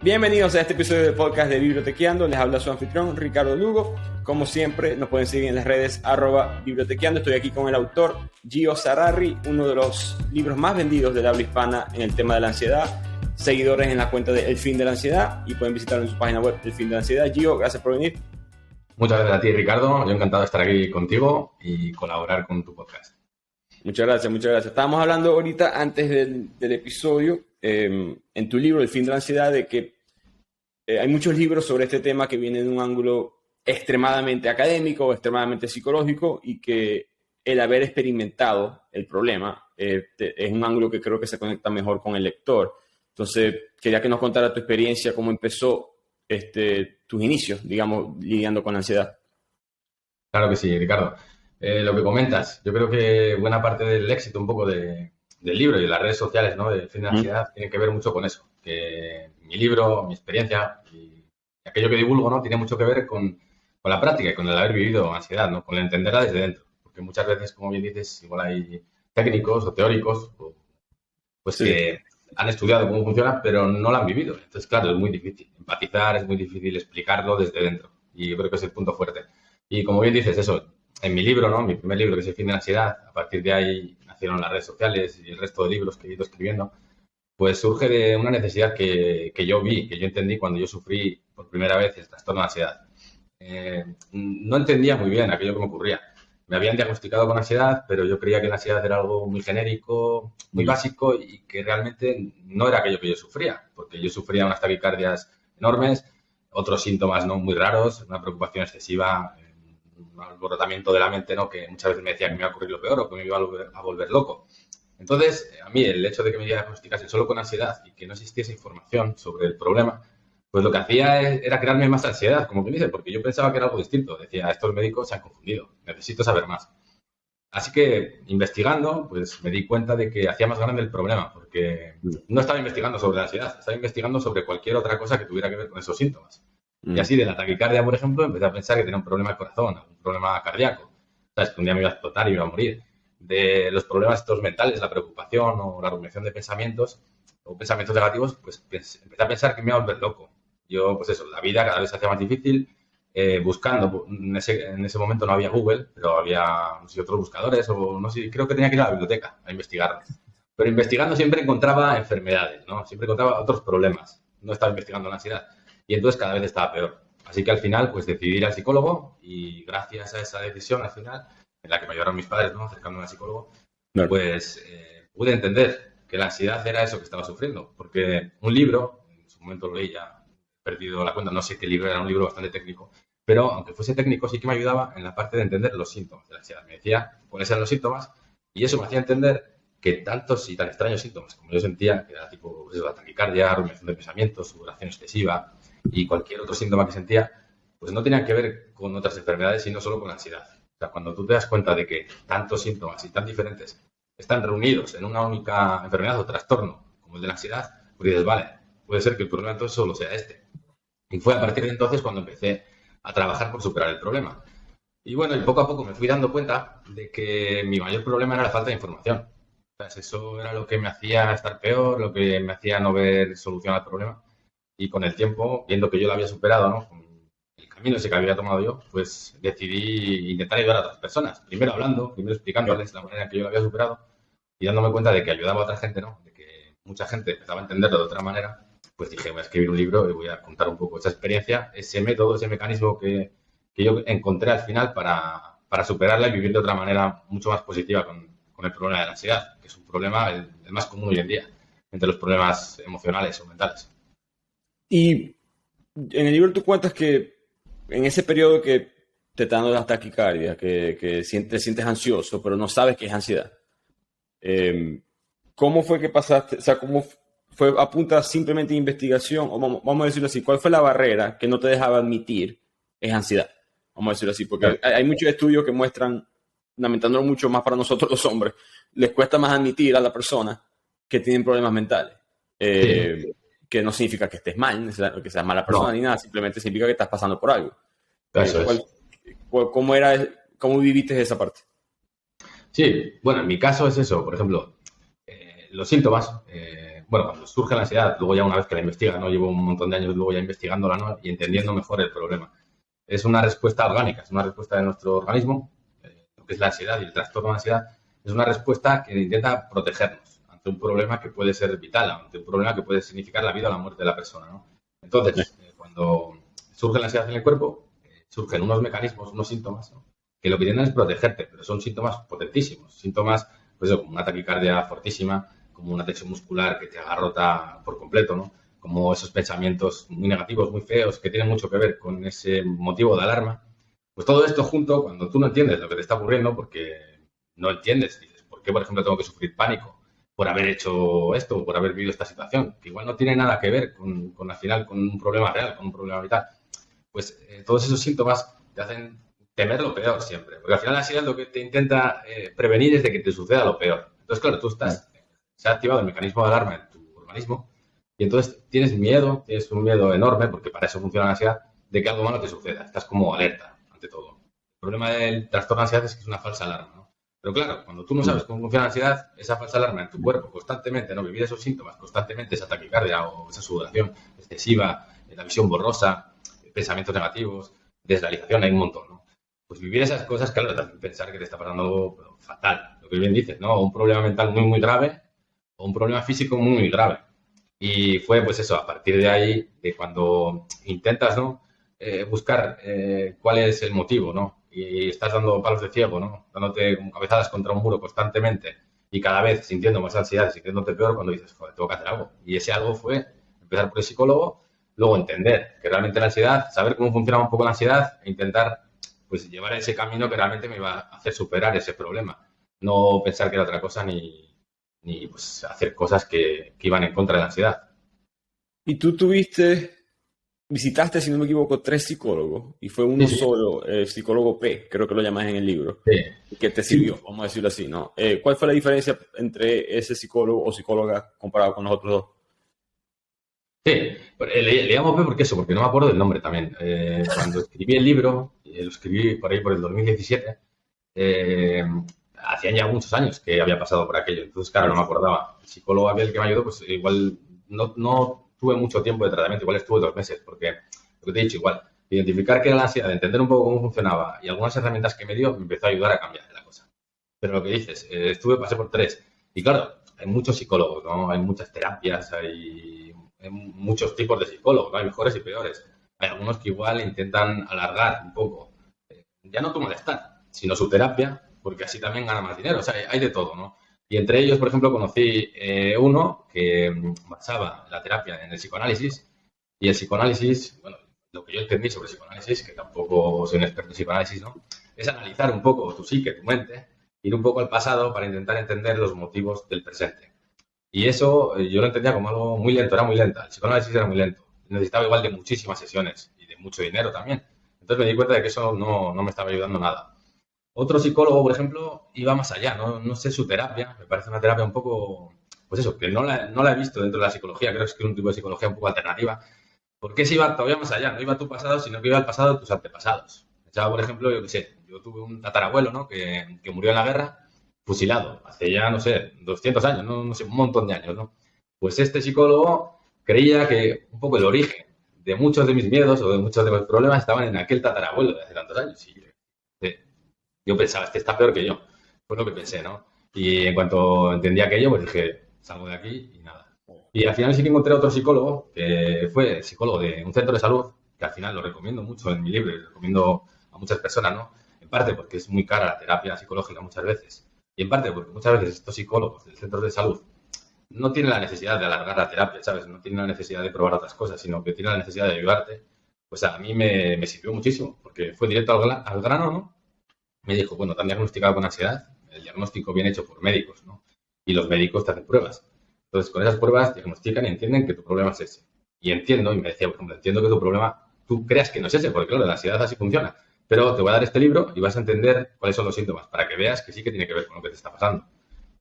Bienvenidos a este episodio del podcast de Bibliotequeando. Les habla su anfitrión Ricardo Lugo. Como siempre, nos pueden seguir en las redes @bibliotequeando. Estoy aquí con el autor Gio Zararri, uno de los libros más vendidos del habla hispana en el tema de la ansiedad. Seguidores en la cuenta de El Fin de la Ansiedad y pueden visitarlo en su página web El Fin de la Ansiedad. Gio, gracias por venir. Muchas gracias a ti, Ricardo. Yo encantado de estar aquí contigo y colaborar con tu podcast. Muchas gracias, muchas gracias. Estábamos hablando ahorita, antes del episodio, en tu libro El Fin de la Ansiedad, de que hay muchos libros sobre este tema que vienen de un ángulo extremadamente académico o extremadamente psicológico, y que el haber experimentado el problema es un ángulo que creo que se conecta mejor con el lector. Entonces, quería que nos contara tu experiencia, cómo empezó tus inicios, digamos, lidiando con la ansiedad. Claro que sí, Ricardo. Lo que comentas, yo creo que buena parte del éxito un poco del libro y de las redes sociales, ¿no?, del Fin de la Ansiedad, tiene que ver mucho con eso. Que mi libro, mi experiencia y aquello que divulgo, ¿no?, tiene mucho que ver con la práctica y con el haber vivido ansiedad, ¿no?, con el entenderla desde dentro. Porque muchas veces, como bien dices, igual hay técnicos o teóricos pues sí, que han estudiado cómo funciona, pero no lo han vivido. Entonces, claro, es muy difícil empatizar, es muy difícil explicarlo desde dentro. Y yo creo que es el punto fuerte. Y como bien dices, eso, en mi libro, ¿no?, mi primer libro, que es El Fin de la Ansiedad, a partir de ahí nacieron las redes sociales y el resto de libros que he ido escribiendo, pues surge de una necesidad que yo vi, que yo entendí cuando yo sufrí por primera vez el trastorno de ansiedad. No entendía muy bien aquello que me ocurría. Me habían diagnosticado con ansiedad, pero yo creía que la ansiedad era algo muy genérico, muy básico, y que realmente no era aquello que yo sufría, porque yo sufría unas taquicardias enormes, otros síntomas, ¿no?, muy raros, una preocupación excesiva, un alborotamiento de la mente, ¿no?, que muchas veces me decía que me iba a ocurrir lo peor o que me iba a volver loco. Entonces, a mí el hecho de que me diagnosticasen solo con ansiedad y que no existiese información sobre el problema, pues lo que hacía era crearme más ansiedad, como que dice, porque yo pensaba que era algo distinto. Decía, estos médicos se han confundido, necesito saber más. Así que, investigando, pues me di cuenta de que hacía más grande el problema, porque no estaba investigando sobre la ansiedad, estaba investigando sobre cualquier otra cosa que tuviera que ver con esos síntomas. Y así, de la taquicardia, por ejemplo, empecé a pensar que tenía un problema de corazón, un problema cardíaco. Sabes, que un día me iba a explotar y me iba a morir. De los problemas estos mentales, la preocupación o la rumiación de pensamientos o pensamientos negativos, pues empecé a pensar que me iba a volver loco. Yo, pues eso, la vida cada vez se hacía más difícil, buscando. En ese momento no había Google, pero había, no sé, otros buscadores, o no sé, creo que tenía que ir a la biblioteca a investigarlo. Pero investigando siempre encontraba enfermedades, ¿no? Siempre encontraba otros problemas. No estaba investigando la ansiedad. Y entonces cada vez estaba peor. Así que al final, pues decidí ir al psicólogo, y gracias a esa decisión, al final, en la que me ayudaron mis padres, ¿no?, acercándome al psicólogo, pues pude entender que la ansiedad era eso que estaba sufriendo. Porque un libro, en su momento lo leí, ya he perdido la cuenta, no sé qué libro, era un libro bastante técnico, pero aunque fuese técnico sí que me ayudaba en la parte de entender los síntomas de la ansiedad. Me decía cuáles eran los síntomas, y eso me hacía entender que tantos y tan extraños síntomas como yo sentía, que era tipo, pues, la taquicardia, rumiación de pensamientos, sudoración excesiva y cualquier otro síntoma que sentía, pues no tenían que ver con otras enfermedades, sino solo con la ansiedad. O sea, cuando tú te das cuenta de que tantos síntomas y tan diferentes están reunidos en una única enfermedad o trastorno, como el de la ansiedad, pues dices, vale, puede ser que el problema entonces solo sea este. Y fue a partir de entonces cuando empecé a trabajar por superar el problema. Y bueno, y poco a poco me fui dando cuenta de que mi mayor problema era la falta de información. O sea, eso era lo que me hacía estar peor, lo que me hacía no ver solución al problema. Y con el tiempo, viendo que yo lo había superado, ¿no?, con el camino ese que había tomado yo, pues decidí intentar ayudar a otras personas. Primero hablando, primero explicándoles la manera en que yo lo había superado y dándome cuenta de que ayudaba a otra gente, ¿no?, de que mucha gente empezaba a entenderlo de otra manera. Pues dije, voy a escribir un libro y voy a contar un poco esa experiencia, ese método, ese mecanismo que yo encontré al final para superarla y vivir de otra manera mucho más positiva con el problema de la ansiedad, que es un problema el más común hoy en día entre los problemas emocionales o mentales. Y en el libro tú cuentas que en ese periodo que te está dando la taquicardia, que te sientes ansioso, pero no sabes que es ansiedad, ¿cómo fue que pasaste? O sea, ¿cómo fue a punta simplemente de investigación? O vamos a decirlo así, ¿cuál fue la barrera que no te dejaba admitir es ansiedad? Vamos a decirlo así, porque hay muchos estudios que muestran, lamentándolo mucho más para nosotros los hombres, les cuesta más admitir a la persona que tienen problemas mentales. Que no significa que estés mal, que seas mala persona, ni nada, simplemente significa que estás pasando por algo. ¿Cómo viviste esa parte? Sí, bueno, en mi caso es eso. Por ejemplo, los síntomas, bueno, cuando surge la ansiedad, luego ya una vez que la investiga, ¿no? Llevo un montón de años luego ya investigándola, ¿no? Y entendiendo mejor el problema. Es una respuesta orgánica, es una respuesta de nuestro organismo, lo que es la ansiedad y el trastorno de ansiedad, es una respuesta que intenta protegernos ante un problema que puede ser vital, ante un problema que puede significar la vida o la muerte de la persona, ¿no? Entonces, cuando surge la ansiedad en el cuerpo, surgen unos mecanismos, unos síntomas, ¿no? Que lo que tienen es protegerte, pero son síntomas potentísimos, síntomas, pues como una taquicardia fortísima, como una tensión muscular que te agarrota por completo, ¿no? Como esos pensamientos muy negativos, muy feos, que tienen mucho que ver con ese motivo de alarma. Pues todo esto junto, cuando tú no entiendes lo que te está ocurriendo, porque no entiendes, dices, ¿por qué, por ejemplo, tengo que sufrir pánico por haber hecho esto, por haber vivido esta situación? Que igual no tiene nada que ver con al final, con un problema real, con un problema vital. Pues todos esos síntomas te hacen temer lo peor siempre. Porque al final la ansiedad lo que te intenta prevenir es de que te suceda lo peor. Entonces, claro, se ha activado el mecanismo de alarma en tu organismo y entonces tienes un miedo enorme, porque para eso funciona la ansiedad, de que algo malo te suceda. Estás como alerta ante todo. El problema del trastorno de ansiedad es que es una falsa alarma, ¿no? Pero claro, cuando tú no sabes cómo funciona la ansiedad, esa falsa alarma en tu cuerpo constantemente, ¿no? Vivir esos síntomas constantemente, esa taquicardia o esa sudoración excesiva, la visión borrosa, pensamientos negativos, desrealización, hay un montón, ¿no? Pues vivir esas cosas, claro, te hacen pensar que te está pasando algo fatal, lo que bien dices, ¿no? Un problema mental muy, muy grave o un problema físico muy, muy grave. Y fue, pues eso, a partir de ahí, de cuando intentas, ¿no? Buscar cuál es el motivo, ¿no? Y estás dando palos de ciego, ¿no? Dándote como cabezadas contra un muro constantemente y cada vez sintiendo más ansiedad, sintiéndote peor cuando dices, joder, tengo que hacer algo. Y ese algo fue empezar por el psicólogo, luego entender que realmente la ansiedad, saber cómo funcionaba un poco la ansiedad e intentar, pues, llevar ese camino que realmente me iba a hacer superar ese problema. No pensar que era otra cosa ni pues, hacer cosas que iban en contra de la ansiedad. Y tú visitaste, si no me equivoco, 3 psicólogos y fue Sí, uno sí, solo, psicólogo P, creo que lo llamas en el libro, sí. que te Sí, sirvió, vamos a decirlo así, ¿no? ¿Cuál fue la diferencia entre ese psicólogo o psicóloga comparado con los otros dos? sí. Le llamo P porque eso, porque no me acuerdo del nombre también. Cuando escribí el libro, lo escribí por ahí por el 2017, eh, hacían ya muchos años que había pasado por aquello, entonces claro, no me acordaba. El psicólogo aquel que me ayudó, pues igual no tuve mucho tiempo de tratamiento, igual estuve 2 meses, porque lo que te he dicho, igual, identificar qué era la ansiedad, entender un poco cómo funcionaba y algunas herramientas que me dio, me empezó a ayudar a cambiar la cosa. Pero lo que dices, pasé por 3. Y claro, hay muchos psicólogos, ¿no? Hay muchas terapias, hay muchos tipos de psicólogos, ¿no? Hay mejores y peores. Hay algunos que igual intentan alargar un poco, ya no tu malestar, sino su terapia, porque así también gana más dinero. O sea, hay de todo, ¿no? Y entre ellos, por ejemplo, conocí uno que basaba la terapia en el psicoanálisis. Y el psicoanálisis, bueno, lo que yo entendí sobre psicoanálisis, que tampoco soy un experto en psicoanálisis, ¿no? Es analizar un poco tu psique, tu mente, ir un poco al pasado para intentar entender los motivos del presente. Y eso yo lo entendía como algo muy lento, era muy lenta. El psicoanálisis era muy lento. Necesitaba igual de muchísimas sesiones y de mucho dinero también. Entonces me di cuenta de que eso no me estaba ayudando nada. Otro psicólogo, por ejemplo, iba más allá, no sé su terapia, me parece una terapia un poco, pues eso, que no la he visto dentro de la psicología, creo que es un tipo de psicología un poco alternativa, porque se iba todavía más allá, no iba a tu pasado, sino que iba al pasado de tus antepasados. Pensaba, por ejemplo, yo qué sé, yo tuve un tatarabuelo, ¿no? Que murió en la guerra, fusilado, hace ya, no sé, 200 años, no sé, un montón de años, ¿no? Pues este psicólogo creía que un poco el origen de muchos de mis miedos o de muchos de mis problemas estaban en aquel tatarabuelo de hace tantos años. Y yo pensaba, este está peor que yo. Fue lo que pensé, ¿no? Y en cuanto entendí aquello, pues dije, salgo de aquí y nada. Y al final sí que encontré otro psicólogo, que fue psicólogo de un centro de salud, que al final lo recomiendo mucho en mi libro y lo recomiendo a muchas personas, ¿no? En parte porque es muy cara la terapia psicológica muchas veces. Y en parte porque muchas veces estos psicólogos del centro de salud no tienen la necesidad de alargar la terapia, ¿sabes? No tienen la necesidad de probar otras cosas, sino que tienen la necesidad de ayudarte. Pues a mí me sirvió muchísimo, porque fue directo al grano, ¿no? Me dijo, bueno, te han diagnosticado con ansiedad, el diagnóstico viene hecho por médicos, ¿no? Y los médicos te hacen pruebas. Entonces, con esas pruebas diagnostican y entienden que tu problema es ese. Y entiendo, y me decía, por ejemplo, entiendo que tu problema, tú creas que no es ese, porque claro, la ansiedad así funciona. Pero te voy a dar este libro y vas a entender cuáles son los síntomas, para que veas que sí que tiene que ver con lo que te está pasando.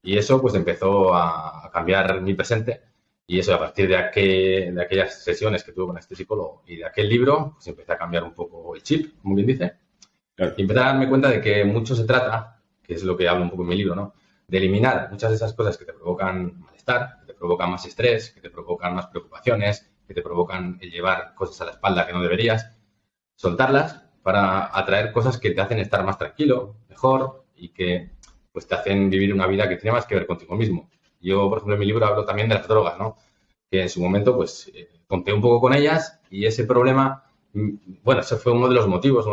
Y eso, pues, empezó a cambiar mi presente. Y eso, a partir de aquellas sesiones que tuve con este psicólogo y de aquel libro, pues empecé a cambiar un poco el chip, como bien dice. Claro. Y empecé a darme cuenta de que mucho se trata, que es lo que hablo un poco en mi libro, ¿no? De eliminar muchas de esas cosas que te provocan malestar, que te provocan más estrés, que te provocan más preocupaciones, que te provocan el llevar cosas a la espalda que no deberías, soltarlas para atraer cosas que te hacen estar más tranquilo, mejor y que pues te hacen vivir una vida que tiene más que ver contigo mismo. Yo, por ejemplo, en mi libro hablo también de las drogas, ¿no? Que en su momento pues conté un poco con ellas y ese problema, bueno, ese fue uno de los motivos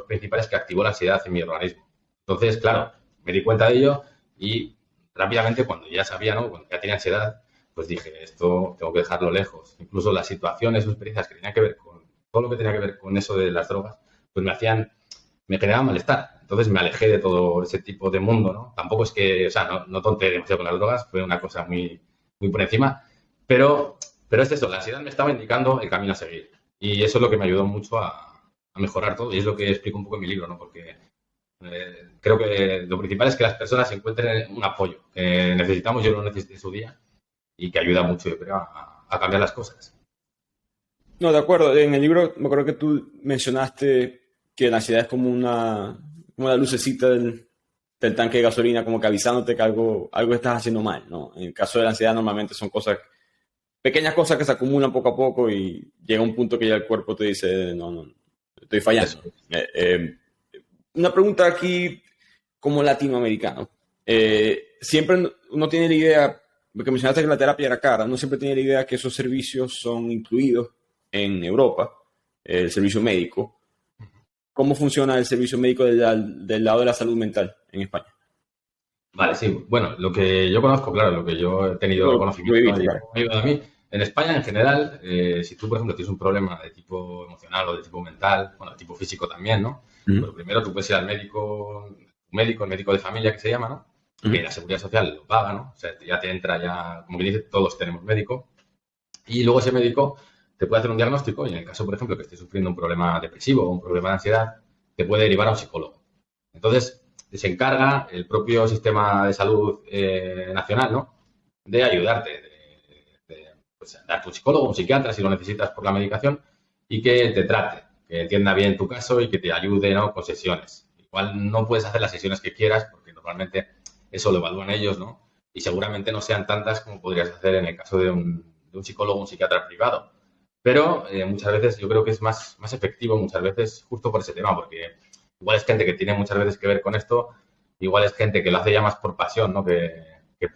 principales que activó la ansiedad en mi organismo. Entonces, claro, me di cuenta de ello y rápidamente cuando ya sabía, ¿no? Cuando ya tenía ansiedad, pues dije, esto tengo que dejarlo lejos. Incluso las situaciones o experiencias que tenían que ver con todo lo que tenía que ver con eso de las drogas, pues me generaban malestar. Entonces me alejé de todo ese tipo de mundo, ¿no? Tampoco es que, o sea, no tonteé demasiado con las drogas, fue una cosa muy, muy por encima, pero es eso, la ansiedad me estaba indicando el camino a seguir. Y eso es lo que me ayudó mucho a mejorar todo y es lo que explico un poco en mi libro, ¿no? Porque creo que lo principal es que las personas encuentren un apoyo que necesitamos, yo lo necesité en su día y que ayuda mucho, yo creo, a cambiar las cosas. No, de acuerdo. En el libro me acuerdo que tú mencionaste que la ansiedad es como una lucecita del tanque de gasolina, como que avisándote que algo estás haciendo mal, ¿no? En el caso de la ansiedad normalmente son pequeñas cosas que se acumulan poco a poco y llega un punto que ya el cuerpo te dice, no, estoy fallando. Una pregunta aquí como latinoamericano. Siempre uno tiene la idea, porque mencionaste que la terapia era cara, uno siempre tiene la idea que esos servicios son incluidos en Europa, el servicio médico. ¿Cómo funciona el servicio médico del lado de la salud mental en España? Vale, sí. Bueno, lo que yo conozco, claro, lo que yo he tenido conocimiento y me ha ayudado a mí. En España, en general, si tú, por ejemplo, tienes un problema de tipo emocional o de tipo mental, bueno, de tipo físico también, ¿no? Pues primero tú puedes ir al médico, el médico de familia que se llama, ¿no? Que la Seguridad Social lo paga, ¿no? O sea, ya te entra, como que dice, todos tenemos médico. Y luego ese médico te puede hacer un diagnóstico y en el caso, por ejemplo, que estés sufriendo un problema depresivo o un problema de ansiedad, te puede derivar a un psicólogo. Entonces, se encarga el propio sistema de salud nacional, ¿no? De ayudarte, pues, darte un psicólogo, un psiquiatra si lo necesitas por la medicación y que te trate, que entienda bien tu caso y que te ayude, ¿no? Con sesiones. Igual no puedes hacer las sesiones que quieras porque normalmente eso lo evalúan ellos, ¿no? Y seguramente no sean tantas como podrías hacer en el caso de un psicólogo o un psiquiatra privado. Pero muchas veces yo creo que es más efectivo, muchas veces, justo por ese tema, porque igual es gente que tiene muchas veces que ver con esto, igual es gente que lo hace ya más por pasión, ¿no? Que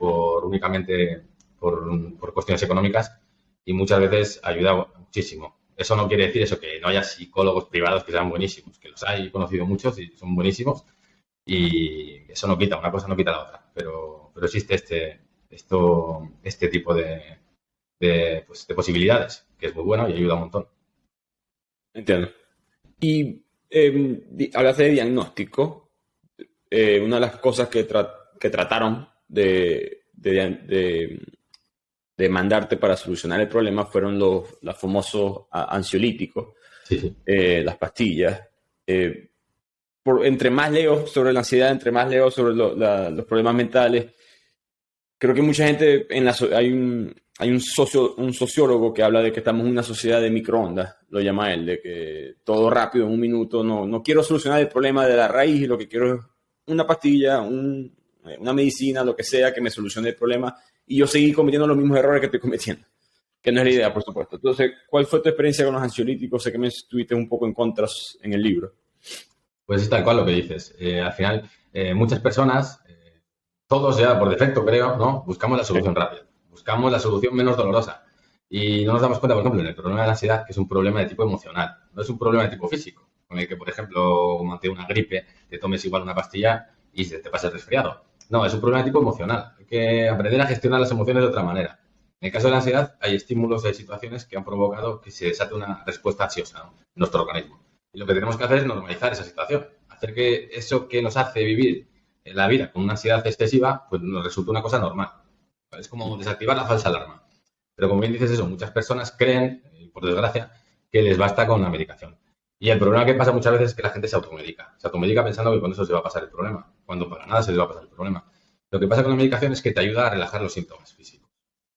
únicamente por cuestiones económicas y muchas veces ayuda muchísimo. Eso no quiere decir eso, que no haya psicólogos privados que sean buenísimos, que los hay, he conocido muchos y son buenísimos y eso no quita, una cosa no quita la otra, pero existe este tipo de posibilidades, que es muy bueno y ayuda un montón. Entiendo. Y hablaste de diagnóstico. Una de las cosas que trataron de mandarte para solucionar el problema fueron los famosos ansiolíticos, sí. Las pastillas. Entre más leo sobre la ansiedad, entre más leo sobre los problemas mentales, creo que mucha gente, hay un sociólogo que habla de que estamos en una sociedad de microondas, lo llama él, de que todo rápido, en un minuto, no quiero solucionar el problema de la raíz y lo que quiero es una pastilla, una medicina, lo que sea que me solucione el problema y yo seguir cometiendo los mismos errores que estoy cometiendo, que no es la idea, por supuesto. Entonces, ¿cuál fue tu experiencia con los ansiolíticos? Sé que me estuviste un poco en contra en el libro. Pues es tal cual lo que dices. Al final, muchas personas, todos ya por defecto creo, ¿no? Buscamos la solución rápida, buscamos la solución menos dolorosa y no nos damos cuenta, por ejemplo, en el problema de la ansiedad, que es un problema de tipo emocional, no es un problema de tipo físico, con el que, por ejemplo, ante una gripe te tomes igual una pastilla y se te pasa el resfriado. No, es un problema de tipo emocional. Hay que aprender a gestionar las emociones de otra manera. En el caso de la ansiedad, hay estímulos, hay situaciones que han provocado que se desate una respuesta ansiosa, ¿no? En nuestro organismo. Y lo que tenemos que hacer es normalizar esa situación, hacer que eso que nos hace vivir la vida con una ansiedad excesiva, pues nos resulte una cosa normal. Es como desactivar la falsa alarma. Pero como bien dices eso, muchas personas creen, por desgracia, que les basta con la medicación. Y el problema que pasa muchas veces es que la gente se automedica. Se automedica pensando que con eso se va a pasar el problema, cuando para nada se les va a pasar el problema. Lo que pasa con la medicación es que te ayuda a relajar los síntomas físicos.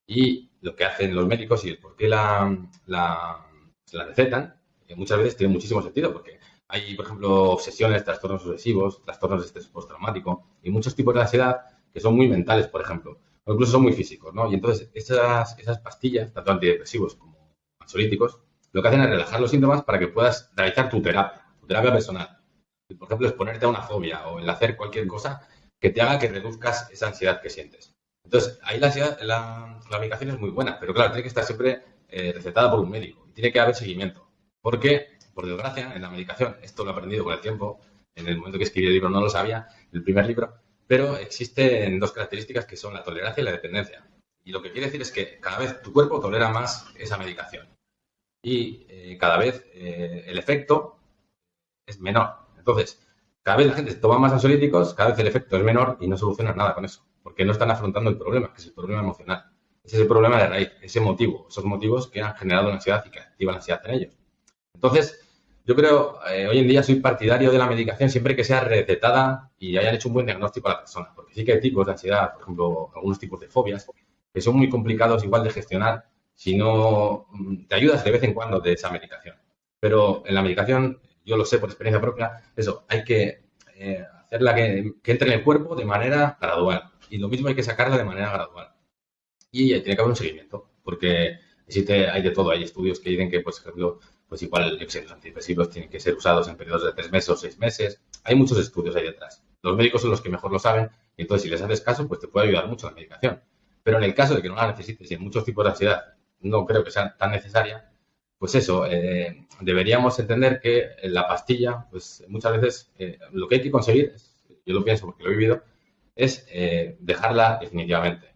Y lo que hacen los médicos y el por qué la recetan, muchas veces tiene muchísimo sentido, porque hay, por ejemplo, obsesiones, trastornos obsesivos, trastornos de estrés postraumático y muchos tipos de ansiedad que son muy mentales, por ejemplo. o incluso son muy físicos, ¿no? Y entonces esas pastillas, tanto antidepresivos como ansiolíticos, lo que hacen es relajar los síntomas para que puedas realizar tu terapia personal. Y, por ejemplo, exponerte a una fobia o el hacer cualquier cosa que te haga que reduzcas esa ansiedad que sientes. Entonces, ahí la medicación es muy buena, pero claro, tiene que estar siempre recetada por un médico y tiene que haber seguimiento. Porque, por desgracia, en la medicación, esto lo he aprendido con el tiempo, en el momento que escribí el libro no lo sabía, el primer libro, pero existen dos características que son la tolerancia y la dependencia. Y lo que quiere decir es que cada vez tu cuerpo tolera más esa medicación y cada vez el efecto es menor. Entonces, cada vez la gente toma más ansiolíticos, cada vez el efecto es menor y no solucionan nada con eso, porque no están afrontando el problema, que es el problema emocional. Ese es el problema de raíz, ese motivo, esos motivos que han generado la ansiedad y que activan la ansiedad en ellos. Entonces, yo creo, hoy en día soy partidario de la medicación siempre que sea recetada y hayan hecho un buen diagnóstico a la persona, porque sí que hay tipos de ansiedad, por ejemplo, algunos tipos de fobias, que son muy complicados igual de gestionar si no te ayudas de vez en cuando de esa medicación. Pero en la medicación, yo lo sé por experiencia propia, eso, hay que hacerla que entre en el cuerpo de manera gradual. Y lo mismo hay que sacarla de manera gradual. Y tiene que haber un seguimiento, porque hay de todo. Hay estudios que dicen que, pues, por ejemplo, pues igual los antidepresivos tienen que ser usados en periodos de 3 meses o 6 meses. Hay muchos estudios ahí detrás. Los médicos son los que mejor lo saben y entonces si les haces caso, pues te puede ayudar mucho la medicación. Pero en el caso de que no la necesites y en muchos tipos de ansiedad no creo que sea tan necesaria, pues eso, deberíamos entender que la pastilla, pues muchas veces lo que hay que conseguir, yo lo pienso porque lo he vivido, es dejarla definitivamente.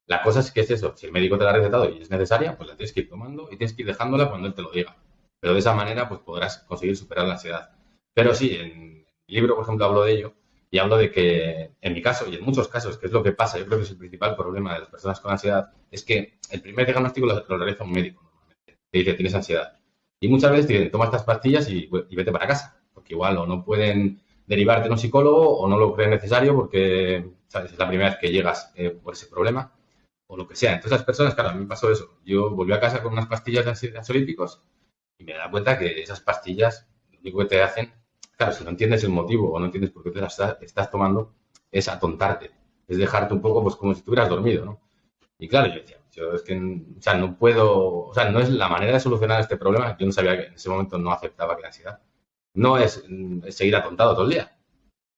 La cosa es que es eso, si el médico te la ha recetado y es necesaria, pues la tienes que ir tomando y tienes que ir dejándola cuando él te lo diga. Pero de esa manera, pues podrás conseguir superar la ansiedad. Pero sí, en el libro, por ejemplo, hablo de ello y hablo de que, en mi caso y en muchos casos, que es lo que pasa, yo creo que es el principal problema de las personas con ansiedad, es que el primer diagnóstico lo realiza un médico normalmente. Te dice, tienes ansiedad. Y muchas veces te dicen, toma estas pastillas y vete para casa. Porque igual o no pueden derivarte a un psicólogo o no lo creen necesario porque, ¿sabes?, es la primera vez que llegas por ese problema o lo que sea. Entonces las personas, claro, a mí me pasó eso. Yo volví a casa con unas pastillas de ansiolíticos y me da cuenta que esas pastillas lo único que te hacen, claro, si no entiendes el motivo o no entiendes por qué te las estás tomando, es atontarte, es dejarte un poco pues como si estuvieras dormido, ¿no? Y claro, yo decía, es que, o sea, no puedo, o sea, no es la manera de solucionar este problema. Yo no sabía que en ese momento no aceptaba que la ansiedad no es seguir atontado todo el día.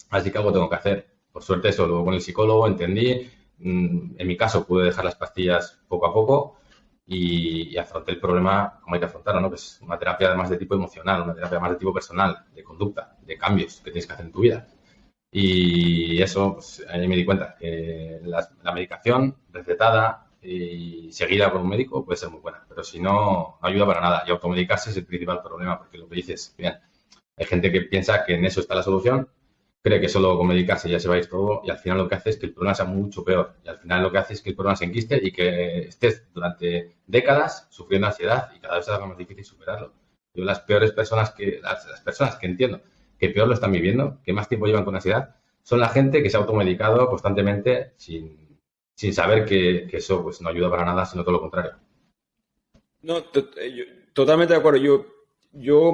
Así que algo tengo que hacer. Por suerte eso, luego con el psicólogo entendí. En mi caso pude dejar las pastillas poco a poco y afronté el problema como hay que afrontarlo, ¿no? Que es una terapia además de tipo emocional, una terapia más de tipo personal, de conducta, de cambios que tienes que hacer en tu vida. Y eso, pues ahí me di cuenta que la medicación recetada y seguida por un médico puede ser muy buena, pero si no, no ayuda para nada. Y automedicarse es el principal problema, porque lo que dices, bien, hay gente que piensa que en eso está la solución, cree que solo con medicarse ya se va a ir todo y al final lo que hace es que el problema sea mucho peor. Y al final lo que hace es que el problema se enquiste y que estés durante décadas sufriendo ansiedad y cada vez se haga más difícil superarlo. Yo las peores personas las personas que entiendo que peor lo están viviendo, que más tiempo llevan con ansiedad, son la gente que se ha automedicado constantemente sin saber que eso pues no ayuda para nada, sino todo lo contrario. No, totalmente de acuerdo. Yo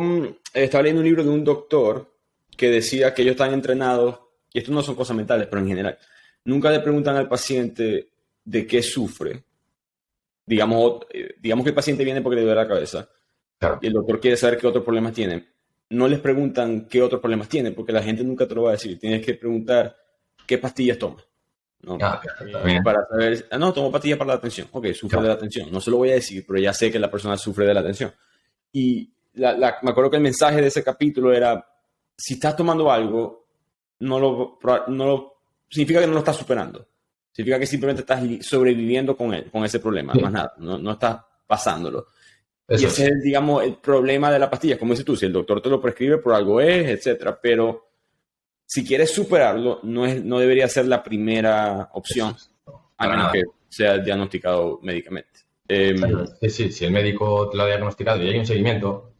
estaba leyendo un libro de un doctor que decía que ellos están entrenados, y esto no son cosas mentales, pero en general, nunca le preguntan al paciente de qué sufre. Digamos que el paciente viene porque le duele la cabeza, Claro. y el doctor quiere saber qué otros problemas tiene. No les preguntan qué otros problemas tiene, porque la gente nunca te lo va a decir. Tienes que preguntar qué pastillas toma, ¿no? Para saber, no, tomo pastillas para la atención. Ok, sufre de la atención. No se lo voy a decir, pero ya sé que la persona sufre de la atención. Y me acuerdo que el mensaje de ese capítulo era, si estás tomando algo, significa que no lo estás superando. Significa que simplemente estás sobreviviendo con ese problema, más nada. No estás pasándolo. Eso. Y ese es, digamos, el problema de la pastilla. Como dices tú, si el doctor te lo prescribe, por algo es, etcétera. Pero si quieres superarlo, no debería ser la primera opción, a menos que sea diagnosticado médicamente. Sí, si el médico te lo ha diagnosticado y hay un seguimiento,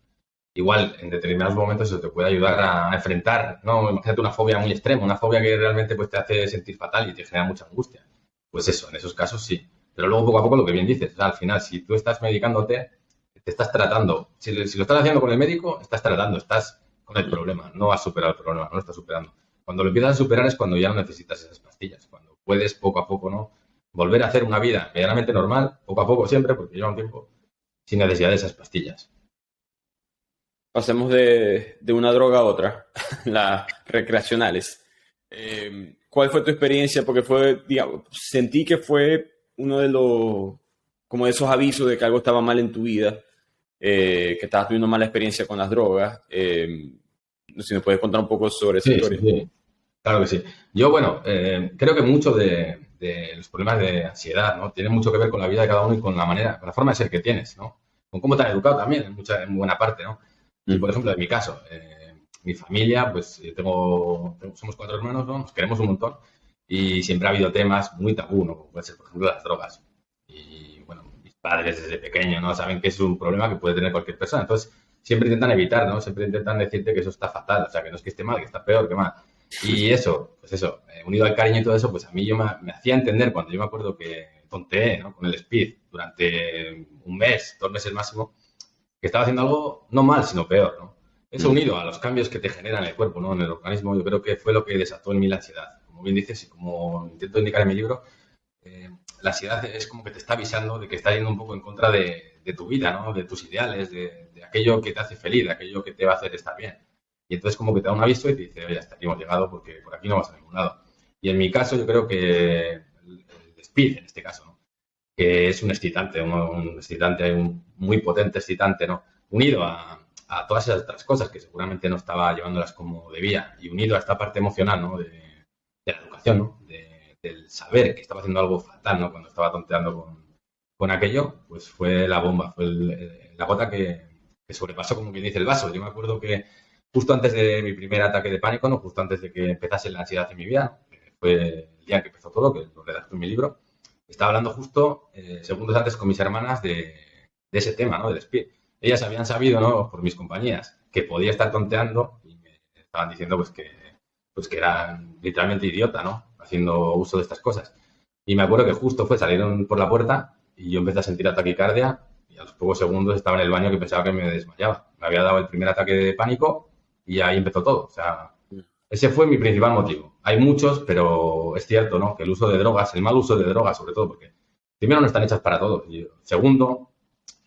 igual en determinados momentos eso te puede ayudar a enfrentar, ¿no? Imagínate una fobia muy extrema, una fobia que realmente pues, te hace sentir fatal y te genera mucha angustia. Pues eso, en esos casos sí. Pero luego poco a poco lo que bien dices, o sea, al final, si tú estás medicándote, te estás tratando. Si lo estás haciendo con el médico, estás tratando, estás con el problema, no has superado el problema, no lo estás superando. Cuando lo empiezas a superar es cuando ya no necesitas esas pastillas, cuando puedes poco a poco, ¿no? volver a hacer una vida medianamente normal, poco a poco siempre, porque lleva un tiempo, sin necesidad de esas pastillas. Pasemos de una droga a otra, las recreacionales. ¿Cuál fue tu experiencia? Porque fue, digamos, sentí que fue uno de los, como de esos avisos de que algo estaba mal en tu vida, que estabas teniendo mala experiencia con las drogas. No sé si me puedes contar un poco sobre esa Sí, sí, historia. sí. Claro que sí. Yo, bueno, creo que mucho de los problemas de ansiedad, ¿no? Tiene mucho que ver con la vida de cada uno y con la manera, con la forma de ser que tienes, ¿no? Con cómo te han educado también, en buena parte, ¿no? Y, por ejemplo, en mi caso, mi familia, pues somos 4 hermanos, ¿no? Nos queremos un montón y siempre ha habido temas muy tabú, ¿no? Como puede ser, por ejemplo, las drogas. Y, bueno, mis padres desde pequeño, ¿no? Saben que es un problema que puede tener cualquier persona. Entonces, siempre intentan evitar, ¿no? Siempre intentan decirte que eso está fatal, o sea, que no es que esté mal, que está peor, que mal. Y eso, pues eso, unido al cariño y todo eso, pues a mí me hacía entender cuando yo me acuerdo que tonteé, ¿no? Con el speed durante un mes, 2 meses máximo, que estaba haciendo algo no mal, sino peor, ¿no? Eso unido a los cambios que te generan en el cuerpo, ¿no? En el organismo, yo creo que fue lo que desató en mí la ansiedad. Como bien dices y como intento indicar en mi libro, la ansiedad es como que te está avisando de que está yendo un poco en contra de tu vida, ¿no? De tus ideales, de aquello que te hace feliz, de aquello que te va a hacer estar bien. Y entonces como que te da un aviso y te dice, oye, hasta aquí hemos llegado porque por aquí no vas a ningún lado. Y en mi caso yo creo que el speed, en este caso, ¿no? Que es un excitante, un excitante, un muy potente excitante, ¿no? Unido a todas esas otras cosas que seguramente no estaba llevándolas como debía y unido a esta parte emocional, ¿no? De la educación, ¿no? Del saber que estaba haciendo algo fatal, ¿no? Cuando estaba tonteando con aquello, pues fue la bomba, fue la gota que sobrepasó, como quien dice, el vaso. Yo me acuerdo que justo antes de mi primer ataque de pánico, ¿no? Justo antes de que empezase la ansiedad en mi vida, ¿no? Que fue el día que empezó todo, que lo redacto en mi libro, estaba hablando justo segundos antes con mis hermanas de ese tema, ¿no? Del speed. Ellas habían sabido, ¿no? Por mis compañías, que podía estar tonteando y me estaban diciendo pues que era literalmente idiota, ¿no? Haciendo uso de estas cosas. Y me acuerdo que justo salieron por la puerta y yo empecé a sentir la taquicardia y a los pocos segundos estaba en el baño que pensaba que me desmayaba. Me había dado el primer ataque de pánico y ahí empezó todo. O sea, ese fue mi principal motivo. Hay muchos, pero es cierto, ¿no? Que el uso de drogas, el mal uso de drogas, sobre todo, porque primero no están hechas para todos. Y segundo,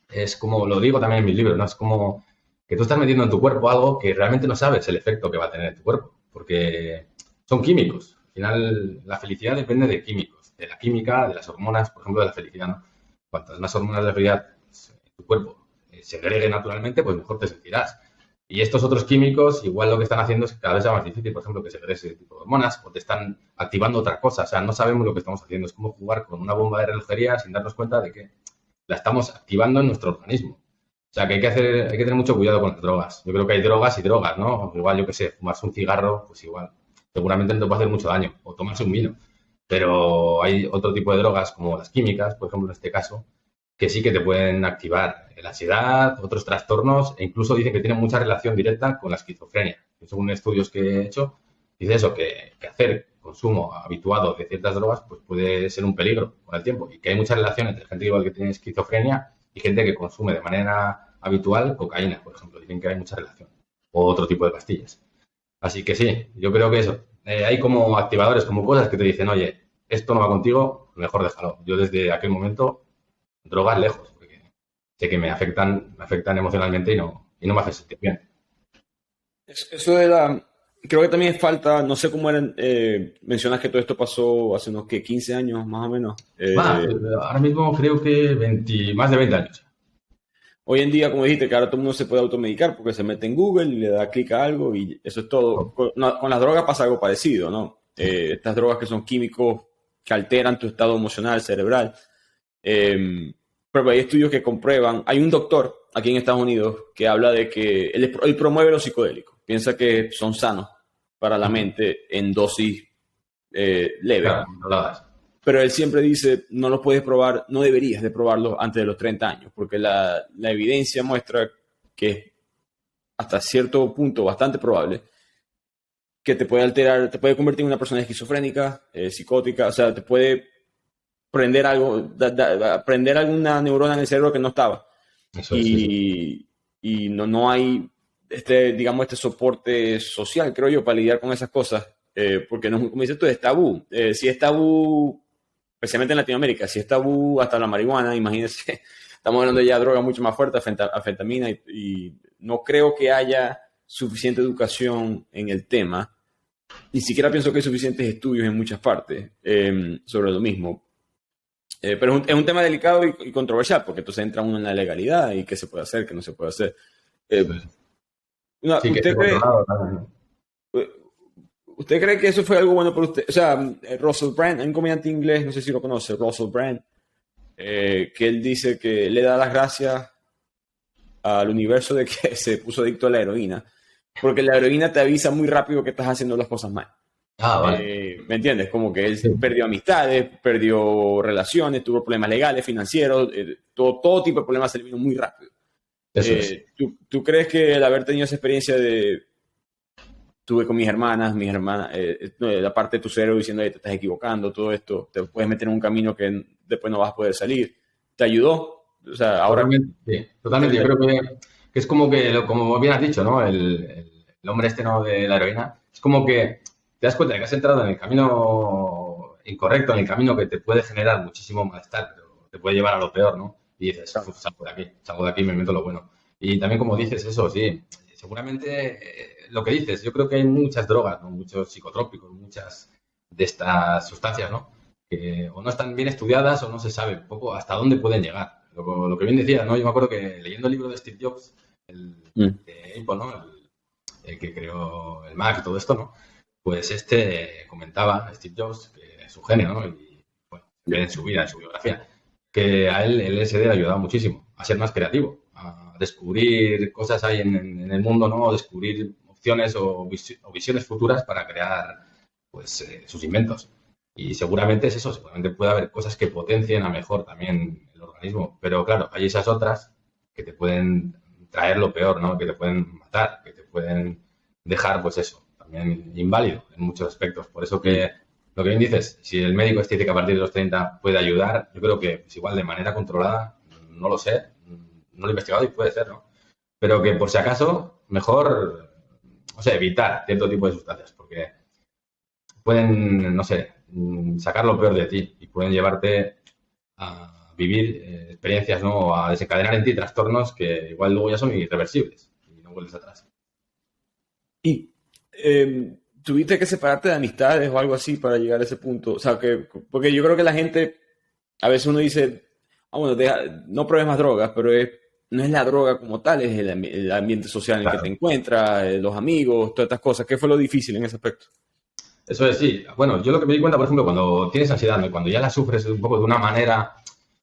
es como, lo digo también en mis libros, ¿no? Es como que tú estás metiendo en tu cuerpo algo que realmente no sabes el efecto que va a tener en tu cuerpo, porque son químicos. Al final, la felicidad depende de químicos, de la química, de las hormonas, por ejemplo, de la felicidad, ¿no? Cuantas más hormonas de la felicidad en tu cuerpo se agreguen naturalmente, pues mejor te sentirás. Y estos otros químicos, igual lo que están haciendo es que cada vez sea más difícil, por ejemplo, que se cree ese tipo de hormonas o te están activando otra cosa. O sea, no sabemos lo que estamos haciendo. Es como jugar con una bomba de relojería sin darnos cuenta de que la estamos activando en nuestro organismo. O sea, que hay que tener mucho cuidado con las drogas. Yo creo que hay drogas y drogas, ¿no? Igual, yo qué sé, fumarse un cigarro, pues igual, seguramente no te puede hacer mucho daño. O tomarse un vino. Pero hay otro tipo de drogas, como las químicas, por ejemplo, en este caso, que sí que te pueden activar la ansiedad, otros trastornos, e incluso dicen que tienen mucha relación directa con la esquizofrenia. Según estudios que he hecho, dice eso, que hacer consumo habituado de ciertas drogas pues puede ser un peligro con el tiempo y que hay mucha relación entre gente igual que tiene esquizofrenia y gente que consume de manera habitual cocaína, por ejemplo. Dicen que hay mucha relación. O otro tipo de pastillas. Así que sí, yo creo que eso. Hay como activadores, como cosas que te dicen, oye, esto no va contigo, mejor déjalo. Yo desde aquel momento drogas lejos, porque sé que me afectan emocionalmente y no me hacen sentir bien. Eso de la... Creo que también falta, no sé cómo eran, mencionas que todo esto pasó hace unos que 15 años más o menos. Más, ahora mismo creo que más de 20 años. Hoy en día, como dijiste, que ahora todo el mundo se puede automedicar porque se mete en Google y le da clic a algo y eso es todo. Con las drogas pasa algo parecido, ¿no? Estas drogas que son químicos que alteran tu estado emocional, cerebral. Pero hay estudios que comprueban. Hay un doctor aquí en Estados Unidos que habla de que él promueve los psicodélicos. Piensa que son sanos para la mente en dosis leve. Claro, controladas. Pero él siempre dice, no lo puedes probar, no deberías de probarlo antes de los 30 años, porque la evidencia muestra que es hasta cierto punto bastante probable que te puede alterar, te puede convertir en una persona esquizofrénica, psicótica, o sea, te puede prender algo, prender alguna neurona en el cerebro que no estaba. Eso es, sí. Y no hay digamos, este soporte social, creo yo, para lidiar con esas cosas, porque no, como dices tú, es tabú. Sí es tabú especialmente en Latinoamérica, si es tabú hasta la marihuana, imagínense, estamos hablando ya de droga mucho más fuerte, anfetamina, y no creo que haya suficiente educación en el tema. Ni siquiera pienso que hay suficientes estudios en muchas partes sobre lo mismo. Pero es un tema delicado y controversial, porque entonces entra uno en la legalidad y qué se puede hacer, qué no se puede hacer. ¿Usted cree que eso fue algo bueno para usted? O sea, Russell Brand, un comediante inglés, no sé si lo conoce, Russell Brand, que él dice que le da las gracias al universo de que se puso adicto a la heroína, porque la heroína te avisa muy rápido que estás haciendo las cosas mal. Vale. ¿Me entiendes? Como que él perdió amistades, perdió relaciones, tuvo problemas legales, financieros, todo tipo de problemas se le vino muy rápido. Eso es. ¿Tú crees que el haber tenido esa experiencia tuve con mis hermanas, la parte de tu cerebro diciendo que te estás equivocando, todo esto, te puedes meter en un camino que después no vas a poder salir, ¿te ayudó? O sea, ahora... Totalmente, sí, totalmente. Yo creo que es como que, como bien has dicho, ¿no? El hombre este, ¿no? De la heroína, es como que te das cuenta de que has entrado en el camino incorrecto, en el camino que te puede generar muchísimo malestar, pero te puede llevar a lo peor, ¿no? Y dices, salgo de aquí y me meto lo bueno. Y también, como dices, eso, sí, seguramente lo que dices, yo creo que hay muchas drogas, ¿no? Muchos psicotrópicos, muchas de estas sustancias, ¿no? Que o no están bien estudiadas o no se sabe un poco hasta dónde pueden llegar. Lo que bien decías, ¿no? Yo me acuerdo que leyendo el libro de Steve Jobs, de Apple, ¿no? El que creó el Mac y todo esto, ¿no? Pues comentaba, Steve Jobs, que es su genio, ¿no? Y bueno, en su vida, en su biografía, que a él el LSD le ha ayudado muchísimo a ser más creativo, a descubrir cosas ahí en el mundo, ¿no? O descubrir opciones o visiones futuras para crear, pues, sus inventos. Y seguramente es eso, seguramente puede haber cosas que potencien a mejor también el organismo. Pero claro, hay esas otras que te pueden traer lo peor, ¿no? Que te pueden matar, que te pueden dejar, pues eso, también inválido en muchos aspectos. Por eso que lo que bien dices, si el médico dice que a partir de los 30 puede ayudar, yo creo que pues igual de manera controlada, no lo sé, no lo he investigado y puede ser, ¿no? Pero que por si acaso, mejor, o sea, evitar cierto tipo de sustancias, porque pueden, no sé, sacar lo peor de ti y pueden llevarte a vivir experiencias, ¿no? O a desencadenar en ti trastornos que igual luego ya son irreversibles y no vuelves atrás. Y tuviste que separarte de amistades o algo así para llegar a ese punto. O sea, porque yo creo que la gente, a veces uno dice, bueno, no pruebes más drogas, pero no es la droga como tal, es el ambiente social en el que te encuentras, los amigos, todas estas cosas. ¿Qué fue lo difícil en ese aspecto? Eso es, sí. Bueno, yo lo que me di cuenta, por ejemplo, cuando tienes ansiedad, ¿no? Cuando ya la sufres un poco de una manera,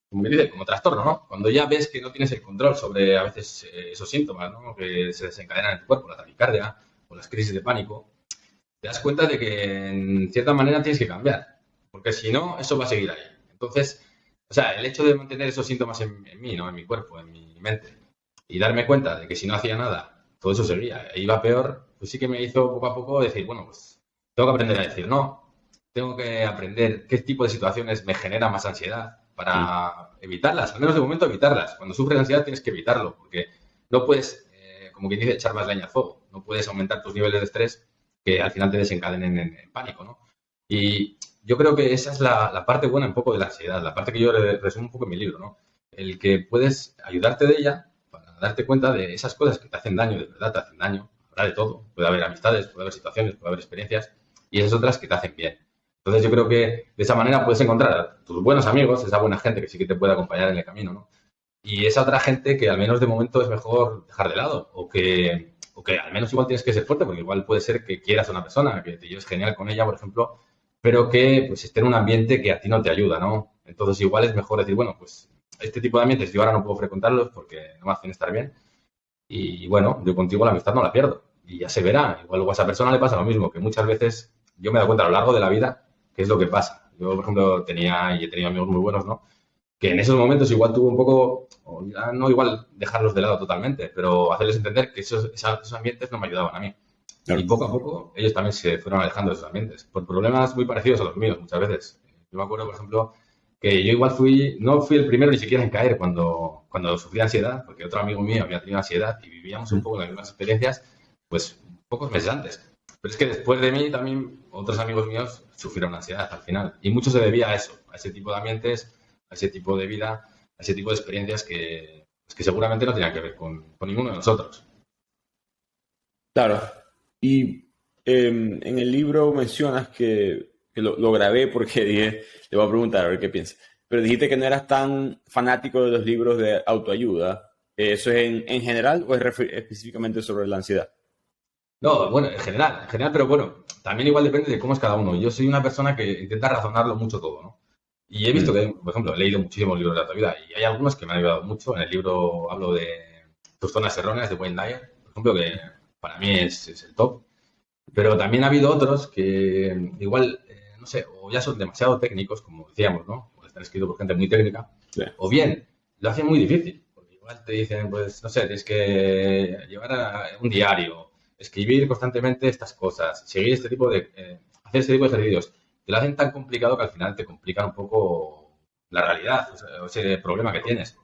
como me dice, como trastorno, ¿no? Cuando ya ves que no tienes el control sobre a veces esos síntomas, ¿no? Que se desencadenan en tu cuerpo, la taquicardia o las crisis de pánico, te das cuenta de que en cierta manera tienes que cambiar, porque si no, eso va a seguir ahí. Entonces, o sea, el hecho de mantener esos síntomas en mí, ¿no? En mi cuerpo, en mi mente, y darme cuenta de que si no hacía nada, todo eso seguía e iba peor, pues sí que me hizo poco a poco decir, bueno, pues tengo que aprender a decir no, tengo que aprender qué tipo de situaciones me generan más ansiedad para evitarlas, al menos de momento evitarlas. Cuando sufres ansiedad tienes que evitarlo, porque no puedes, como quien dice, echar más leña al fuego, no puedes aumentar tus niveles de estrés que al final te desencadenen en pánico, ¿no? Y yo creo que esa es la parte buena un poco de la ansiedad, la parte que yo resumo un poco en mi libro, ¿no? El que puedes ayudarte de ella para darte cuenta de esas cosas que te hacen daño, de verdad te hacen daño, habrá de todo, puede haber amistades, puede haber situaciones, puede haber experiencias, y esas otras que te hacen bien. Entonces yo creo que de esa manera puedes encontrar a tus buenos amigos, esa buena gente que sí que te puede acompañar en el camino, ¿no? Y esa otra gente que al menos de momento es mejor dejar de lado, o que al menos igual tienes que ser fuerte, porque igual puede ser que quieras a una persona, que te lleves genial con ella, por ejemplo, pero que pues esté en un ambiente que a ti no te ayuda, ¿no? Entonces igual es mejor decir, bueno, pues este tipo de ambientes yo ahora no puedo frecuentarlos porque no me hacen estar bien, y bueno, yo contigo la amistad no la pierdo. Y ya se verá. Igual luego a esa persona le pasa lo mismo, que muchas veces yo me he dado cuenta a lo largo de la vida qué es lo que pasa. Yo, por ejemplo, tenía y he tenido amigos muy buenos, ¿no? Que en esos momentos igual tuve un poco, o ya no igual dejarlos de lado totalmente, pero hacerles entender que esos ambientes no me ayudaban a mí. Claro. Y poco a poco ellos también se fueron alejando de esos ambientes, por problemas muy parecidos a los míos muchas veces. Yo me acuerdo, por ejemplo, que yo igual no fui el primero ni siquiera en caer cuando sufrí ansiedad, porque otro amigo mío había tenido ansiedad y vivíamos un poco las mismas experiencias, pues pocos meses antes. Pero es que después de mí también otros amigos míos sufriera una ansiedad al final. Y mucho se debía a eso, a ese tipo de ambientes, a ese tipo de vida, a ese tipo de experiencias que seguramente no tenían que ver con ninguno de nosotros. Claro. Y en el libro mencionas que lo grabé porque dije, le voy a preguntar a ver qué piensa. Pero dijiste que no eras tan fanático de los libros de autoayuda. ¿Eso es en general o es específicamente sobre la ansiedad? No, bueno, en general, pero bueno, también igual depende de cómo es cada uno. Yo soy una persona que intenta razonarlo mucho todo, ¿no? Y he visto Mm, que, por ejemplo, he leído muchísimos libros de autoayuda y hay algunos que me han ayudado mucho. En el libro hablo de Tus zonas erróneas de Wayne Dyer, por ejemplo, que para mí es el top. Pero también ha habido otros que igual, no sé, o ya son demasiado técnicos, como decíamos, ¿no? O están escritos por gente muy técnica, sí. o bien lo hacen muy difícil. Porque igual te dicen, pues, no sé, tienes que llevar un diario, escribir constantemente estas cosas, seguir este tipo de, hacer este tipo de ejercicios. Te lo hacen tan complicado que al final te complican un poco la realidad, o sea, ese problema que tienes.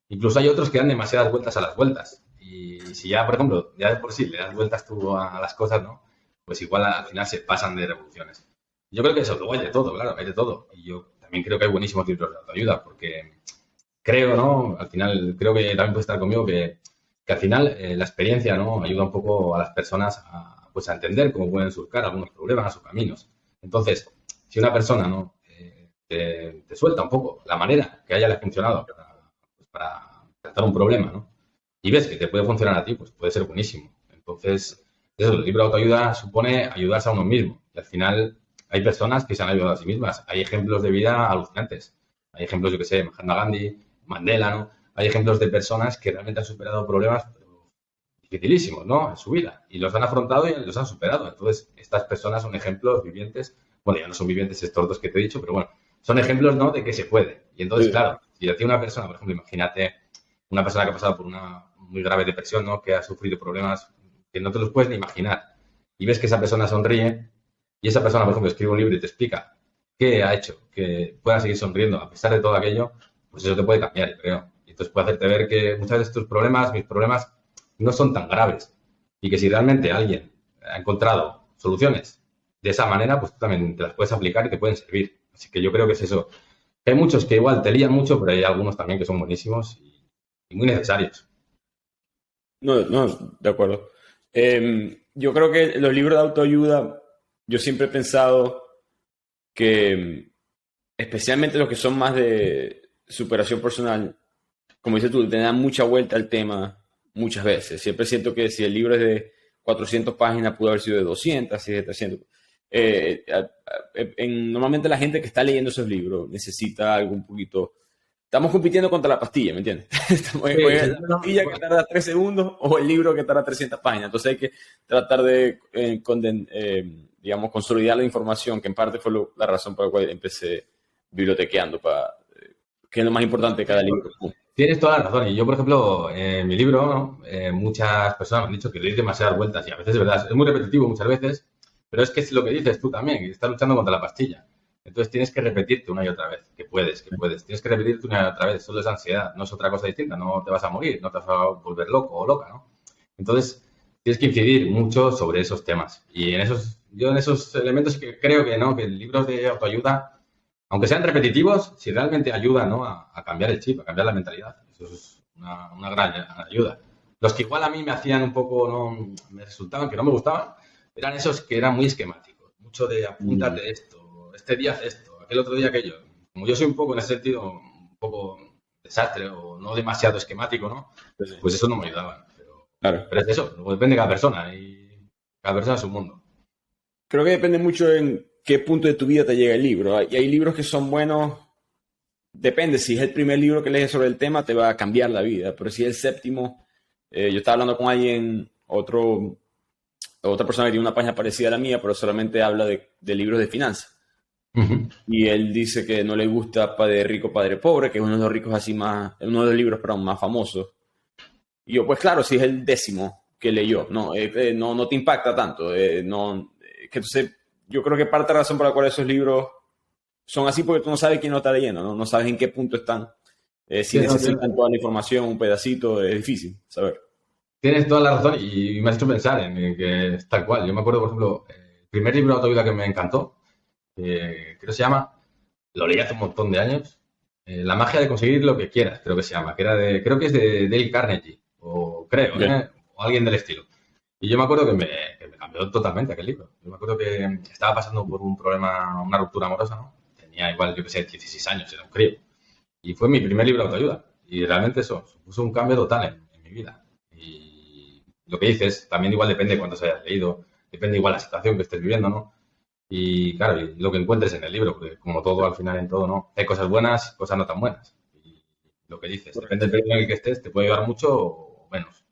Incluso hay otros que dan demasiadas vueltas a las vueltas. Y si ya, por ejemplo, ya de por sí le das vueltas tú a las cosas, ¿no? Pues igual al final se pasan de revoluciones. Yo creo que eso, luego hay de todo, claro, hay de todo. Y yo también creo que hay buenísimos libros de autoayuda, porque creo, ¿no? Al final, creo que también puede estar conmigo que al final la experiencia, ¿no? Ayuda un poco a las personas a, pues a entender cómo pueden surcar algunos problemas o caminos. Entonces, si una persona, ¿no? Te suelta un poco la manera que haya le funcionado para tratar un problema, ¿no? Y ves que te puede funcionar a ti, pues puede ser buenísimo. Entonces, eso, el libro de autoayuda supone ayudarse a uno mismo. Y al final hay personas que se han ayudado a sí mismas. Hay ejemplos de vida alucinantes. Hay ejemplos, yo que sé, Mahatma Gandhi, Mandela, ¿no? Hay ejemplos de personas que realmente han superado problemas dificilísimos, ¿no? En su vida. Y los han afrontado y los han superado. Entonces, estas personas son ejemplos vivientes. Bueno, ya no son vivientes estos dos que te he dicho, pero bueno, son ejemplos, ¿no? De que se puede. Y entonces, Sí. claro, si a ti una persona, por ejemplo, imagínate una persona que ha pasado por una muy grave depresión, ¿no? Que ha sufrido problemas que no te los puedes ni imaginar. Y ves que esa persona sonríe y esa persona, por ejemplo, escribe un libro y te explica qué ha hecho que pueda seguir sonriendo a pesar de todo aquello, pues eso te puede cambiar, yo creo. Y entonces puede hacerte ver que muchas veces tus problemas, mis problemas, no son tan graves. Y que si realmente alguien ha encontrado soluciones de esa manera, pues tú también te las puedes aplicar y te pueden servir. Así que yo creo que es eso. Hay muchos que igual te lían mucho, pero hay algunos también que son buenísimos y muy necesarios. No, no, de acuerdo. Yo creo que los libros de autoayuda, yo siempre he pensado que, especialmente los que son más de superación personal, como dices tú, te dan mucha vuelta al tema muchas veces. Siempre siento que si el libro es de 400 páginas, pudo haber sido de 200, si es de 300. Normalmente la gente que está leyendo esos libros necesita algo un poquito. Estamos compitiendo contra la pastilla, ¿me entiendes? Estamos Sí, sí, la pastilla que tarda 3 segundos o el libro que tarda 300 páginas. Entonces hay que tratar de, digamos, consolidar la información, que en parte fue la razón por la cual empecé bibliotequeando, que es lo más importante de cada libro. tienes toda la razón. Y yo, por ejemplo, en mi libro, ¿no? Muchas personas me han dicho que le doy demasiadas vueltas y a veces es verdad, es muy repetitivo muchas veces, pero es que es lo que dices tú también, que estás luchando contra la pastilla. Entonces tienes que repetirte una y otra vez, que puedes, que puedes. Tienes que repetirte una y otra vez, solo es ansiedad, no es otra cosa distinta, no te vas a morir, no te vas a volver loco o loca, ¿no? Entonces tienes que incidir mucho sobre esos temas. Y yo en esos elementos que creo que no, que libros de autoayuda aunque sean repetitivos, si realmente ayudan, ¿no? a cambiar el chip, a cambiar la mentalidad. Eso es una gran ayuda. Los que igual a mí me hacían un poco, ¿no? Me resultaban que no me gustaban, eran esos que eran muy esquemáticos. Mucho de apúntate esto, este día haz esto, aquel otro día aquello. Como yo soy un poco en ese sentido, un poco desastre o no demasiado esquemático, ¿no? Pues eso no me ayudaba. Claro. Pero es eso, luego depende de cada persona y cada persona es su mundo. Creo que depende mucho en qué punto de tu vida te llega el libro. Y hay libros que son buenos, depende, si es el primer libro que lees sobre el tema, te va a cambiar la vida, pero si es el séptimo, yo estaba hablando con alguien, otra persona que tiene una página parecida a la mía, pero solamente habla de libros de finanzas. Uh-huh. Y él dice que no le gusta Padre Rico, Padre Pobre, que es uno de los ricos así más, uno de los libros, perdón, más famosos. Y yo, pues claro, si es el décimo que leyó, no te impacta tanto, que entonces yo creo que parte de la razón por la cual esos libros son así porque tú no sabes quién lo está leyendo, no sabes en qué punto están. Si Sí, necesitan toda la información, un pedacito, es difícil saber. Tienes toda la razón y me has hecho pensar en que es tal cual. Yo me acuerdo, por ejemplo, el primer libro de autoayuda que me encantó creo que se llama, lo leí hace un montón de años, La magia de conseguir lo que quieras, creo que se llama, creo que es de Dale Carnegie, o creo, Ya. o alguien del estilo. Y yo me acuerdo que me cambió totalmente aquel libro. Yo me acuerdo que estaba pasando por un problema, una ruptura amorosa, ¿no? Tenía igual, yo que sé, 16 años, era un crío. Y fue mi primer libro de autoayuda. Y realmente eso supuso un cambio total en mi vida. Y lo que dices, también igual depende de cuántos hayas leído, depende igual la situación que estés viviendo, ¿no? Y claro, y lo que encuentres en el libro, porque como todo, al final en todo, ¿no? Hay cosas buenas, cosas no tan buenas. Y lo que dices, depende del periodo en el que estés, te puede ayudar mucho o menos.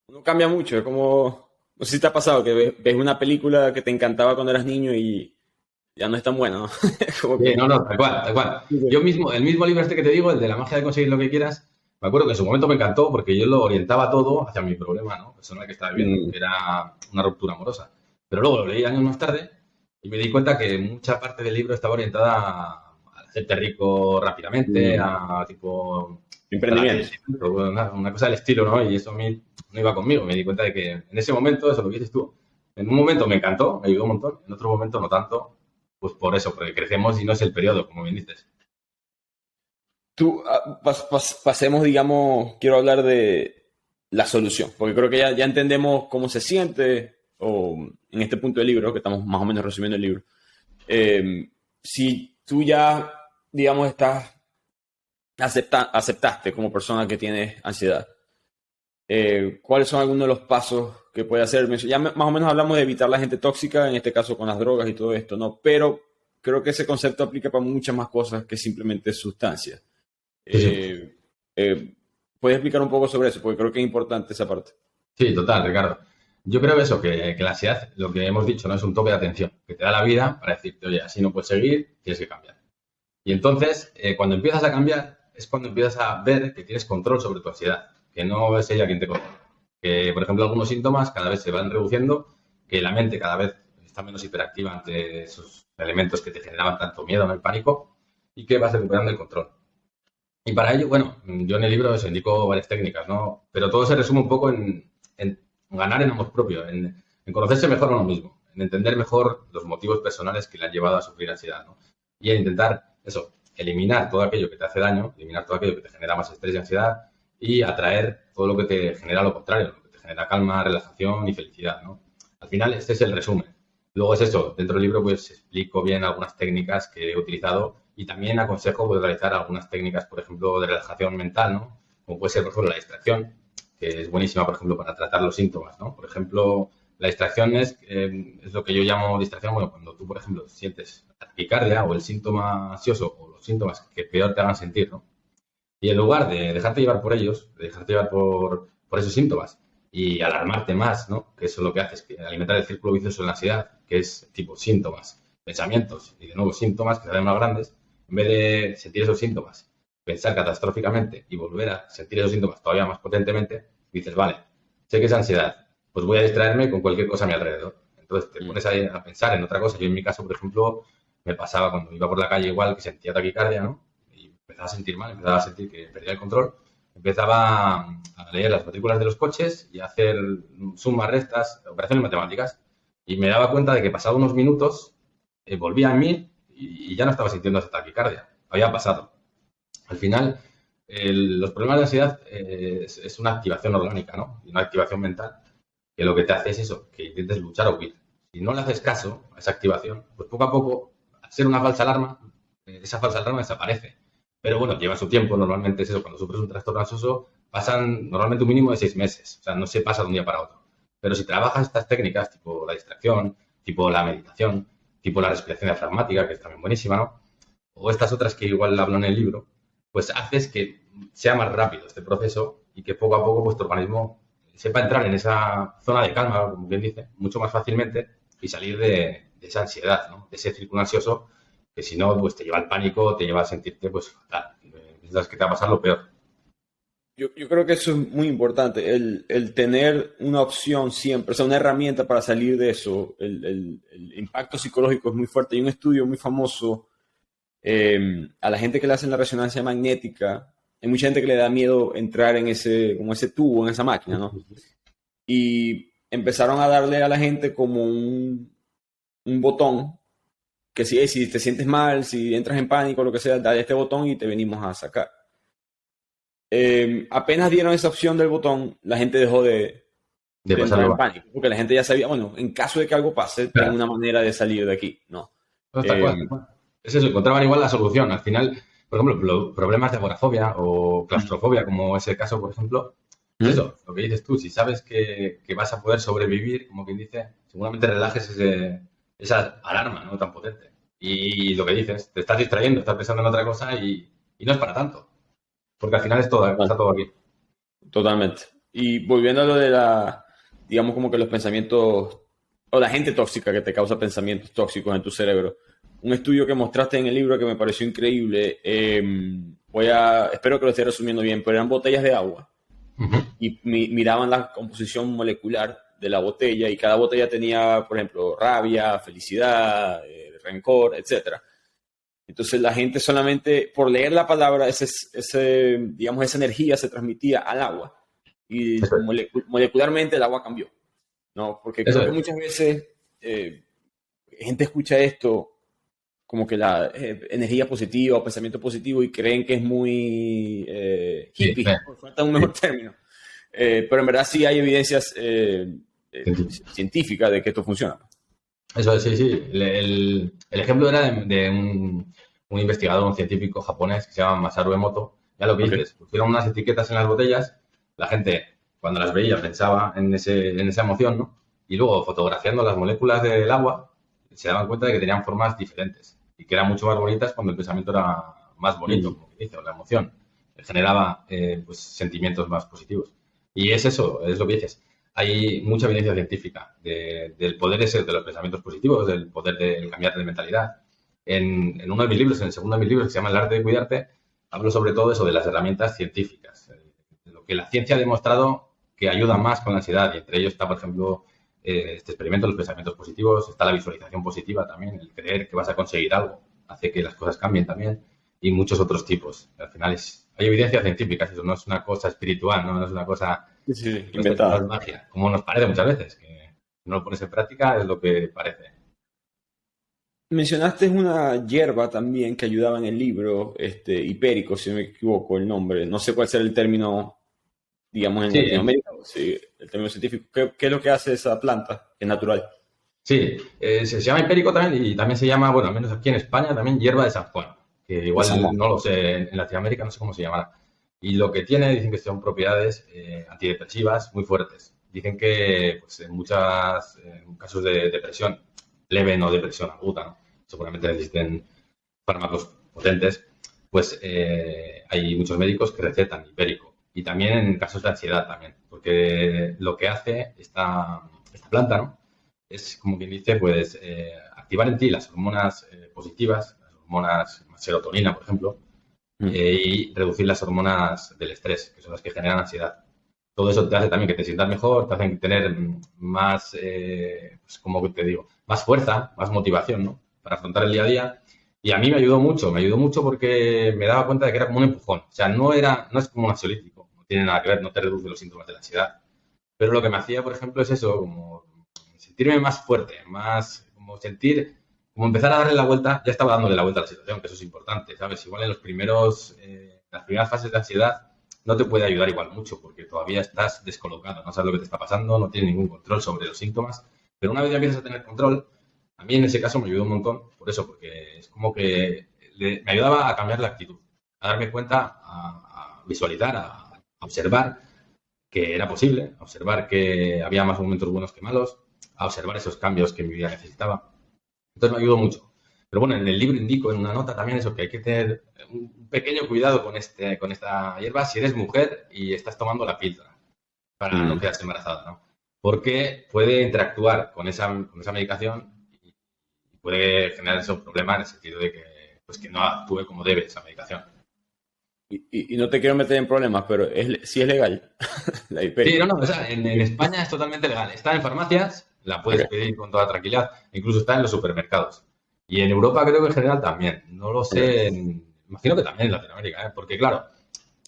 Uno cambia mucho, es como, no sé si te ha pasado que ves una película que te encantaba cuando eras niño y ya no es tan buena, ¿no? Como Sí, que... no, no, tal cual, tal cual. Yo mismo, el mismo libro este que te digo, el de la magia de conseguir lo que quieras, me acuerdo que en su momento me encantó porque yo lo orientaba todo hacia mi problema, ¿no? Personal que estaba viviendo, Mm, que era una ruptura amorosa. Pero luego lo leí años más tarde y me di cuenta que mucha parte del libro estaba orientada a hacerte rico rápidamente, mm, a tipo emprendimiento. una cosa del estilo, ¿no? Y eso a mí no iba conmigo. Me di cuenta de que en ese momento, eso lo que dices tú, en un momento me encantó, me ayudó un montón, en otro momento no tanto, pues por eso, porque crecemos y no es el periodo, como bien dices. Tú, pasemos, digamos, quiero hablar de la solución, porque creo que ya entendemos cómo se siente, o en este punto del libro, que estamos más o menos resumiendo el libro. Si tú ya, digamos, aceptaste como persona que tienes ansiedad, ¿cuáles son algunos de los pasos que puede hacer? Ya más o menos hablamos de evitar la gente tóxica, en este caso con las drogas y todo esto, ¿no? Pero creo que ese concepto aplica para muchas más cosas que simplemente sustancias. Sí, sí. Eh, ¿Puedes explicar un poco sobre eso? Porque creo que es importante esa parte. Sí, total, Ricardo. Yo creo que eso, que la ansiedad, lo que hemos dicho, no es un toque de atención, que te da la vida para decirte, oye, así no puedes seguir, tienes que cambiar. Y entonces, cuando empiezas a cambiar, es cuando empiezas a ver que tienes control sobre tu ansiedad, que no es ella quien te controla. Que, por ejemplo, algunos síntomas cada vez se van reduciendo, que la mente cada vez está menos hiperactiva ante esos elementos que te generaban tanto miedo, ¿no? El pánico, y que vas recuperando el control. Y para ello, bueno, yo en el libro os indico varias técnicas, ¿no? Pero todo se resume un poco en ganar en amor propio, en conocerse mejor a uno mismo, en entender mejor los motivos personales que le han llevado a sufrir ansiedad, ¿no? Y en intentar, eso, eliminar todo aquello que te hace daño, eliminar todo aquello que te genera más estrés y ansiedad y atraer todo lo que te genera lo contrario, lo que te genera calma, relajación y felicidad, ¿no? Al final, este es el resumen. Luego es eso, dentro del libro pues explico bien algunas técnicas que he utilizado y también aconsejo pues, realizar algunas técnicas, por ejemplo, de relajación mental, ¿no? Como puede ser, por ejemplo, la distracción, que es buenísima, por ejemplo, para tratar los síntomas, ¿no? Por ejemplo, la distracción es lo que yo llamo distracción, bueno, cuando tú, por ejemplo, sientes taquicardia o el síntoma ansioso o los síntomas que peor te hagan sentir, ¿no? Y en lugar de dejarte llevar por ellos, de dejarte llevar por esos síntomas y alarmarte más, ¿no? Que eso es lo que hace, es que alimentar el círculo vicioso de la ansiedad, que es tipo síntomas, pensamientos y de nuevo síntomas que se hacen más grandes, en vez de sentir esos síntomas, pensar catastróficamente y volver a sentir esos síntomas todavía más potentemente, dices, vale, sé que es ansiedad, pues voy a distraerme con cualquier cosa a mi alrededor. Entonces te Mm. pones a pensar en otra cosa. Yo en mi caso, por ejemplo, me pasaba cuando iba por la calle igual que sentía taquicardia, ¿no? Y empezaba a sentir mal, empezaba a sentir que perdía el control, empezaba a leer las matrículas de los coches y a hacer sumas, restas, operaciones matemáticas. Y me daba cuenta de que pasado unos minutos volvía a mí y ya no estaba sintiendo esa taquicardia. Había pasado. Al final, los problemas de ansiedad es una activación orgánica, ¿no? Y una activación mental que lo que te hace es eso, que intentes luchar o huir. Si no le haces caso a esa activación, pues poco a poco, al ser una falsa alarma, esa falsa alarma desaparece. Pero bueno, lleva su tiempo, normalmente es eso, cuando sufres un trastorno ansioso, pasan normalmente un mínimo de 6 meses, o sea, no se pasa de un día para otro. Pero si trabajas estas técnicas, tipo la distracción, tipo la meditación, tipo la respiración diafragmática, que es también buenísima, ¿no? O estas otras que igual hablo en el libro, pues haces que sea más rápido este proceso y que poco a poco vuestro organismo sepa entrar en esa zona de calma, como bien dice, mucho más fácilmente y salir de esa ansiedad, ¿no? De ese círculo ansioso que si no, pues te lleva al pánico, te lleva a sentirte pues fatal. Piensas que te va a pasar lo peor. Yo creo que eso es muy importante, el tener una opción siempre, o sea, una herramienta para salir de eso. El impacto psicológico es muy fuerte. Hay un estudio muy famoso a la gente que le hacen la resonancia magnética. Hay mucha gente que le da miedo entrar en ese, como ese tubo, en esa máquina, ¿no? Y empezaron a darle a la gente como un botón que si te sientes mal, si entras en pánico, lo que sea, dale este botón y te venimos a sacar. Apenas dieron esa opción del botón, la gente dejó de entrar pasarlo en mal. pánico, porque la gente ya sabía, bueno, en caso de que algo pase, tengo una manera de salir de aquí, ¿no? No, tal cual. Es eso, encontraban igual la solución. Al final, por ejemplo, problemas de agorafobia o claustrofobia, como ese caso, por ejemplo, es eso, lo que dices tú, si sabes que vas a poder sobrevivir, como quien dice, seguramente relajes esa alarma, ¿no? Tan potente. Y lo que dices, te estás distrayendo, estás pensando en otra cosa y no es para tanto. Porque al final está todo aquí. Totalmente. Y volviendo a lo de digamos como que los pensamientos, o la gente tóxica que te causa pensamientos tóxicos en tu cerebro. Un estudio que mostraste en el libro que me pareció increíble, espero que lo esté resumiendo bien, pero eran botellas de agua. Y miraban la composición molecular de la botella y cada botella tenía, por ejemplo, rabia, felicidad, rencor, etcétera. Entonces la gente solamente por leer la palabra, digamos, esa energía se transmitía al agua y molecularmente el agua cambió, ¿no? Porque creo que muchas veces gente escucha esto como que la energía positiva o pensamiento positivo y creen que es muy hippie, por falta de un mejor término. Pero en verdad sí hay evidencias científicas de que esto funciona. Eso es, sí. El ejemplo era de un investigador, un científico japonés que se llama Masaru Emoto. Ya lo que dices, pusieron unas etiquetas en las botellas, la gente cuando las veía pensaba en esa emoción, ¿no? Y luego fotografiando las moléculas del agua se daban cuenta de que tenían formas diferentes y que eran mucho más bonitas cuando el pensamiento era más bonito, como dice, o la emoción generaba pues sentimientos más positivos. Y es eso, es lo que dices. Hay mucha evidencia científica del poder ese de los pensamientos positivos, del poder de cambiar de mentalidad. En uno de mis libros, en el segundo de mis libros, que se llama El arte de cuidarte, hablo sobre todo eso de las herramientas científicas, de lo que la ciencia ha demostrado que ayuda más con la ansiedad. Y entre ellos está, por ejemplo, este experimento de los pensamientos positivos, está la visualización positiva también, el creer que vas a conseguir algo, hace que las cosas cambien también, y muchos otros tipos. Al final hay evidencia científica, eso no es una cosa espiritual, no es una cosa inventada. No es magia, como nos parece muchas veces, que no lo pones en práctica es lo que parece. Mencionaste una hierba también que ayudaba en el libro, hipérico, si no me equivoco el nombre. No sé cuál será el término, digamos, en Latinoamérica. Sí, el término científico. ¿Qué es lo que hace esa planta? Que es natural. Sí, se llama hipérico también y también se llama, bueno, al menos aquí en España, también hierba de San Juan. Que igual no lo sé, en Latinoamérica no sé cómo se llamará. Y lo que tiene, dicen que son propiedades antidepresivas muy fuertes. Dicen que pues, en casos de depresión leve, no depresión aguda, ¿no? Seguramente necesiten fármacos potentes, pues hay muchos médicos que recetan hipérico. Y también en casos de ansiedad también, porque lo que hace esta planta, ¿no? Es, como quien dice, pues activar en ti las hormonas positivas, las hormonas serotonina, por ejemplo, y reducir las hormonas del estrés, que son las que generan ansiedad. Todo eso te hace también que te sientas mejor, te hacen tener más, pues como te digo, más fuerza, más motivación, ¿no? Para afrontar el día a día. Y a mí me ayudó mucho porque me daba cuenta de que era como un empujón. O sea, no es como un ansiolítico, no tiene nada que ver, no te reduce los síntomas de la ansiedad. Pero lo que me hacía, por ejemplo, es eso, como sentirme más fuerte, más como como empezar a darle la vuelta, ya estaba dándole la vuelta a la situación, que eso es importante, ¿sabes? Igual en las primeras fases de ansiedad no te puede ayudar igual mucho porque todavía estás descolocado, no sabes lo que te está pasando, no tienes ningún control sobre los síntomas, pero una vez ya empiezas a tener control, a mí en ese caso me ayudó un montón, por eso, porque es como que me ayudaba a cambiar la actitud, a darme cuenta, a visualizar, a observar que era posible, a observar que había más momentos buenos que malos, a observar esos cambios que mi vida necesitaba. Entonces me ayudó mucho. Pero bueno, en el libro indico en una nota también eso, que hay que tener un pequeño cuidado con esta hierba si eres mujer y estás tomando la píldora para no quedarse embarazada, ¿no? Porque puede interactuar con esa medicación y puede generar esos problemas en el sentido de que no actúe como debe esa medicación. Y no te quiero meter en problemas, pero sí es legal la hipérica. Sí, no, o sea, en España es totalmente legal. Está en farmacias, la puedes pedir con toda tranquilidad, incluso está en los supermercados. Y en Europa creo que en general también. No lo sé, imagino que también en Latinoamérica, ¿eh? Porque claro,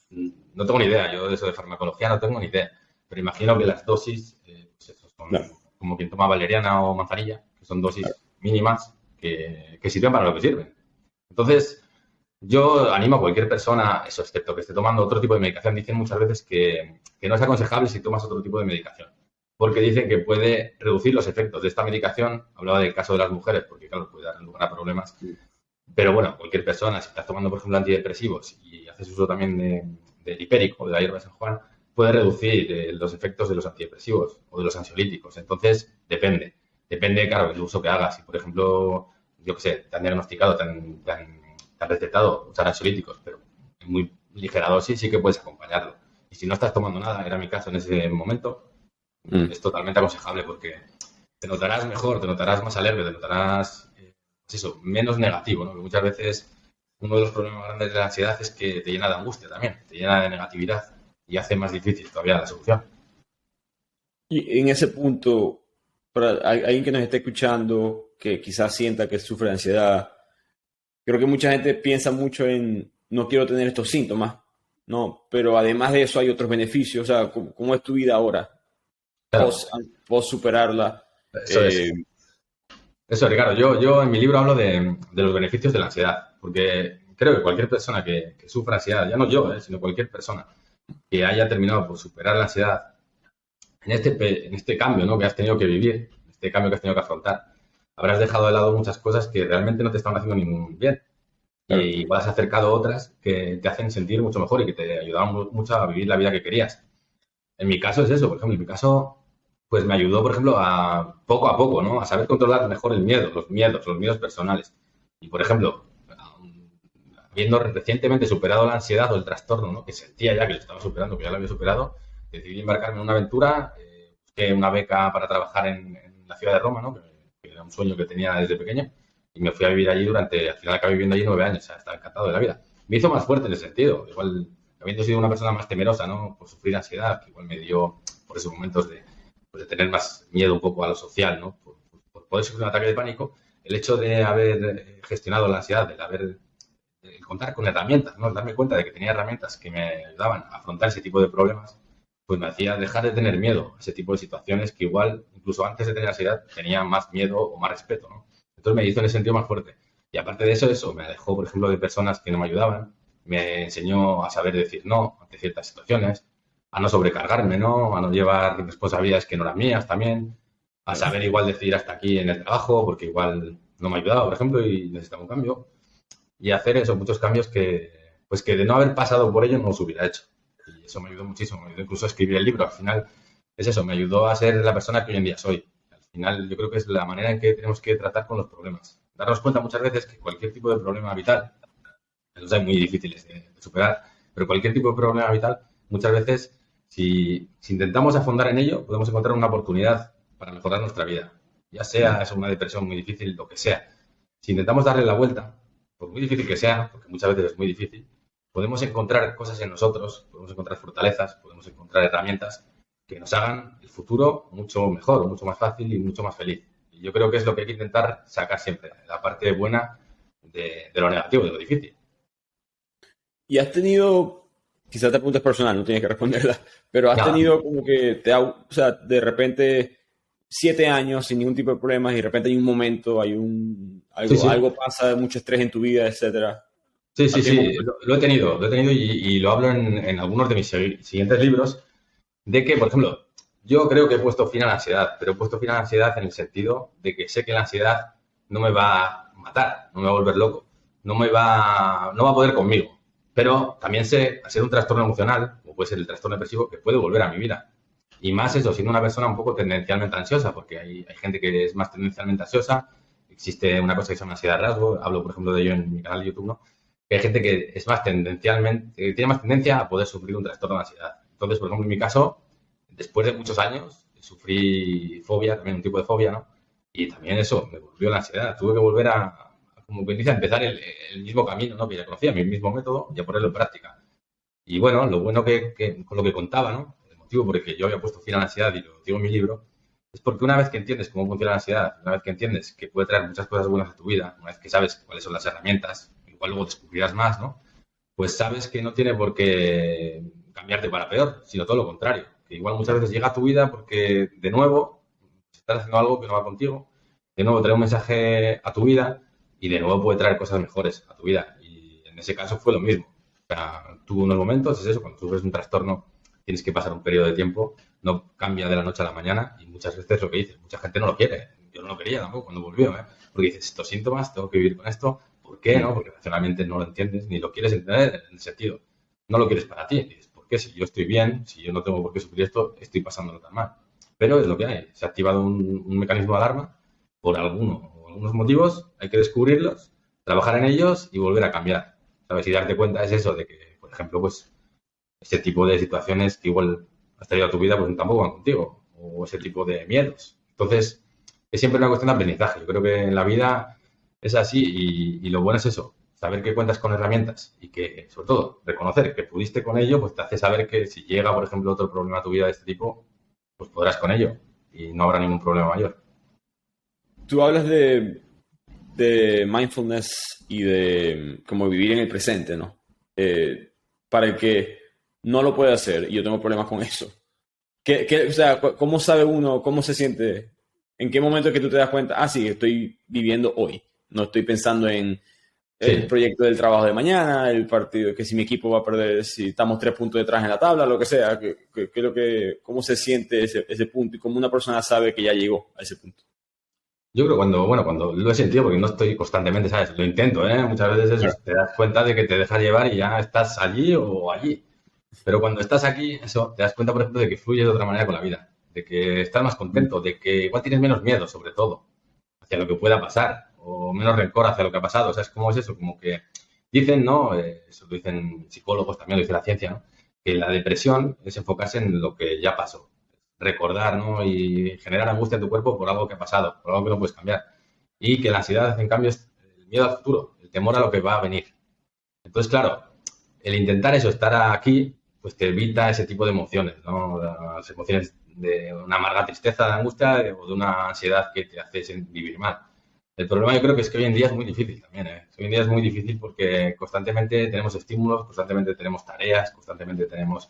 no tengo ni idea, yo de eso de farmacología no tengo ni idea, pero imagino que las dosis pues eso, son como quien toma valeriana o manzanilla, que son dosis mínimas que sirven para lo que sirven. Entonces, yo animo a cualquier persona, eso, excepto que esté tomando otro tipo de medicación. Dicen muchas veces que no es aconsejable si tomas otro tipo de medicación, porque dicen que puede reducir los efectos de esta medicación. Hablaba del caso de las mujeres, porque claro, puede dar lugar a problemas. Pero bueno, cualquier persona, si estás tomando, por ejemplo, antidepresivos y haces uso también del hipérico, de la hierba de San Juan, puede reducir los efectos de los antidepresivos o de los ansiolíticos. Entonces, depende, claro, del uso que hagas. Si, por ejemplo, yo qué sé, te han diagnosticado, te han recetado usar ansiolíticos, pero en muy ligera dosis, sí que puedes acompañarlo. Y si no estás tomando nada, era mi caso en ese momento, es totalmente aconsejable, porque te notarás mejor, te notarás más alegre, te notarás, pues eso, menos negativo, ¿no? Que muchas veces uno de los problemas grandes de la ansiedad es que te llena de angustia también, te llena de negatividad y hace más difícil todavía la solución. Y en ese punto, para alguien que nos esté escuchando, que quizás sienta que sufre de ansiedad, creo que mucha gente piensa mucho en no quiero tener estos síntomas, ¿no? Pero además de eso hay otros beneficios. O sea, ¿cómo es tu vida ahora? Claro. Post superarla. Eso es. Eso, Ricardo, yo en mi libro hablo de los beneficios de la ansiedad, porque creo que cualquier persona que sufra ansiedad, ya no yo, sino cualquier persona que haya terminado por superar la ansiedad, en este cambio, ¿no?, que has tenido que vivir, este cambio que has tenido que afrontar, habrás dejado de lado muchas cosas que realmente no te estaban haciendo ningún bien. Claro. Y igual has acercado otras que te hacen sentir mucho mejor y que te ayudaban mucho a vivir la vida que querías. En mi caso es eso, por ejemplo, en mi caso, pues me ayudó, por ejemplo, a poco, ¿no?, a saber controlar mejor el miedo, los miedos personales. Y, por ejemplo, habiendo recientemente superado la ansiedad o el trastorno, ¿no?, que sentía ya que lo estaba superando, que ya lo había superado, decidí embarcarme en una aventura, busqué una beca para trabajar en la ciudad de Roma, ¿no?, que era un sueño que tenía desde pequeño, y me fui a vivir allí al final acabé viviendo allí 9 años, o sea, estaba encantado de la vida. Me hizo más fuerte en ese sentido, igual, habiendo sido una persona más temerosa, ¿no?, por sufrir ansiedad, que igual me dio por esos momentos de tener más miedo un poco a lo social, ¿no?, por poder sufrir un ataque de pánico. El hecho de haber gestionado la ansiedad, de contar con herramientas, ¿no?, darme cuenta de que tenía herramientas que me ayudaban a afrontar ese tipo de problemas, pues me hacía dejar de tener miedo a ese tipo de situaciones que igual, incluso antes de tener ansiedad, tenía más miedo o más respeto, ¿no? Entonces me hizo en ese sentido más fuerte. Y aparte de eso me alejó, por ejemplo, de personas que no me ayudaban, me enseñó a saber decir no ante ciertas situaciones, a no sobrecargarme, ¿no?, a no llevar responsabilidades que no eran mías también, a saber igual decir hasta aquí en el trabajo, porque igual no me ayudaba, por ejemplo, y necesitaba un cambio. Y hacer eso, muchos cambios que de no haber pasado por ello no los hubiera hecho. Y eso me ayudó muchísimo, me ayudó incluso a escribir el libro. Al final es eso, me ayudó a ser la persona que hoy en día soy. Al final yo creo que es la manera en que tenemos que tratar con los problemas. Darnos cuenta muchas veces que cualquier tipo de problema vital, esos son muy difíciles de superar, pero cualquier tipo de problema vital, muchas veces, si intentamos afondar en ello, podemos encontrar una oportunidad para mejorar nuestra vida. Ya sea eso, una depresión muy difícil, lo que sea. Si intentamos darle la vuelta, por muy difícil que sea, porque muchas veces es muy difícil, podemos encontrar cosas en nosotros, podemos encontrar fortalezas, podemos encontrar herramientas que nos hagan el futuro mucho mejor, mucho más fácil y mucho más feliz. Y yo creo que es lo que hay que intentar sacar siempre, la parte buena de lo negativo, de lo difícil. Y has tenido, quizás te preguntas personal, no tienes que responderla, pero has tenido como que o sea, de repente 7 años sin ningún tipo de problemas y de repente hay un momento, algo pasa, mucho estrés en tu vida, etcétera. Sí, lo he tenido y lo hablo en algunos de mis siguientes libros, de que, por ejemplo, yo creo que he puesto fin a la ansiedad, pero he puesto fin a la ansiedad en el sentido de que sé que la ansiedad no me va a matar, no me va a volver loco, no va a poder conmigo, pero también sé, al ser un trastorno emocional, como puede ser el trastorno depresivo, que puede volver a mi vida. Y más eso, siendo una persona un poco tendencialmente ansiosa, porque hay gente que es más tendencialmente ansiosa, existe una cosa que se llama ansiedad rasgo, hablo, por ejemplo, de ello en mi canal de YouTube, ¿no?, que hay gente que es más tiene más tendencia a poder sufrir un trastorno de ansiedad. Entonces, por ejemplo, en mi caso, después de muchos años, sufrí fobia, también un tipo de fobia, ¿no? Y también eso, me volvió la ansiedad. Tuve que volver como quien dice, a empezar el mismo camino, ¿no?, que ya conocía, mi mismo método, y a ponerlo en práctica. Y bueno, lo bueno que con lo que contaba, ¿no?, el motivo por el que yo había puesto fin a la ansiedad, y lo digo en mi libro, es porque una vez que entiendes cómo funciona la ansiedad, una vez que entiendes que puede traer muchas cosas buenas a tu vida, una vez que sabes cuáles son las herramientas, igual luego descubrirás más, ¿no?, pues sabes que no tiene por qué cambiarte para peor, sino todo lo contrario. Que igual muchas veces llega a tu vida porque, de nuevo, estás haciendo algo que no va contigo de nuevo trae un mensaje a tu vida y de nuevo puede traer cosas mejores a tu vida. Y en ese caso fue lo mismo. O sea, tú unos momentos, es eso, cuando sufres un trastorno tienes que pasar un periodo de tiempo, no cambia de la noche a la mañana y muchas veces lo que dices, mucha gente no lo quiere. Yo no lo quería tampoco cuando volvió, ¿eh? Porque dices, estos síntomas, tengo que vivir con esto. ¿Por qué? ¿No? Porque racionalmente no lo entiendes ni lo quieres entender en el sentido. No lo quieres para ti. Dices, ¿por qué? Si yo estoy bien, si yo no tengo por qué sufrir esto, estoy pasándolo tan mal. Pero es lo que hay. Se ha activado un mecanismo de alarma por algunos motivos, hay que descubrirlos, trabajar en ellos y volver a cambiar. ¿Sabes? Y darte cuenta es eso, de que, por ejemplo, pues ese tipo de situaciones que igual has traído a tu vida, pues tampoco van contigo. O ese tipo de miedos. Entonces, es siempre una cuestión de aprendizaje. Yo creo que en la vida es así y lo bueno es eso, saber que cuentas con herramientas y que, sobre todo, reconocer que pudiste con ello, pues te hace saber que si llega, por ejemplo, otro problema a tu vida de este tipo, pues podrás con ello y no habrá ningún problema mayor. Tú hablas de mindfulness y de cómo vivir en el presente, ¿no? Para el que no lo puede hacer, y yo tengo problemas con eso. O sea, ¿cómo sabe uno, cómo se siente? ¿En qué momento es que tú te das cuenta? Ah, sí, estoy viviendo hoy. No estoy pensando en el proyecto del trabajo de mañana, el partido, que si mi equipo va a perder, si estamos 3 puntos detrás en la tabla, lo que sea. ¿Cómo se siente ese punto y cómo una persona sabe que ya llegó a ese punto? Yo creo cuando lo he sentido, porque no estoy constantemente, ¿sabes? Lo intento, ¿eh? Muchas veces eso, te das cuenta de que te dejas llevar y ya estás allí o allí. Pero cuando estás aquí, eso, te das cuenta, por ejemplo, de que fluyes de otra manera con la vida, de que estás más contento, de que igual tienes menos miedo, sobre todo, hacia lo que pueda pasar, o menos rencor hacia lo que ha pasado. O sea, ¿cómo es eso? Como que dicen, ¿no? Eso lo dicen psicólogos, también lo dice la ciencia, ¿no? Que la depresión es enfocarse en lo que ya pasó, recordar, ¿no? Y generar angustia en tu cuerpo por algo que ha pasado, por algo que no puedes cambiar. Y que la ansiedad, en cambio, es el miedo al futuro, el temor a lo que va a venir. Entonces, claro, el intentar eso, estar aquí, pues te evita ese tipo de emociones, ¿no? Las emociones de una amarga tristeza, de angustia o de una ansiedad que te hace vivir mal. El problema yo creo que es que hoy en día es muy difícil también, ¿eh? Hoy en día es muy difícil porque constantemente tenemos estímulos, constantemente tenemos tareas, constantemente tenemos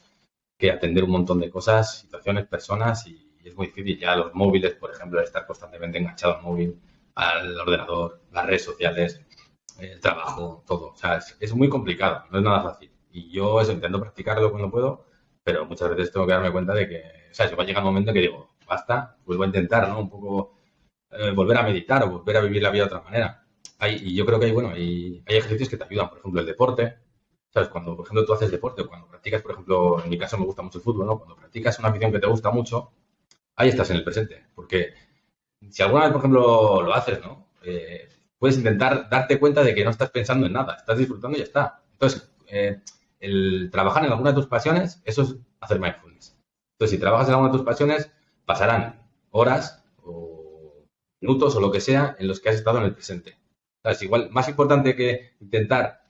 que atender un montón de cosas, situaciones, personas y es muy difícil. Ya los móviles, por ejemplo, estar constantemente enganchado al móvil, al ordenador, las redes sociales, el trabajo, todo. O sea, es muy complicado, no es nada fácil. Y yo eso intento practicarlo cuando puedo, pero muchas veces tengo que darme cuenta de que, o sea, se va a llegar un momento que digo, basta, vuelvo a intentar, ¿no? Un poco volver a meditar o volver a vivir la vida de otra manera. Y yo creo que hay ejercicios que te ayudan, por ejemplo, el deporte. ¿Sabes? Cuando, por ejemplo, tú haces deporte o cuando practicas, por ejemplo, en mi caso me gusta mucho el fútbol, ¿no? Cuando practicas una afición que te gusta mucho, ahí estás en el presente. Porque si alguna vez, por ejemplo, lo haces, ¿no? Puedes intentar darte cuenta de que no estás pensando en nada, estás disfrutando y ya está. Entonces, el trabajar en alguna de tus pasiones, eso es hacer mindfulness. Entonces, si trabajas en alguna de tus pasiones, pasarán horas o minutos o lo que sea en los que has estado en el presente. ¿Sabes? Igual, más importante que intentar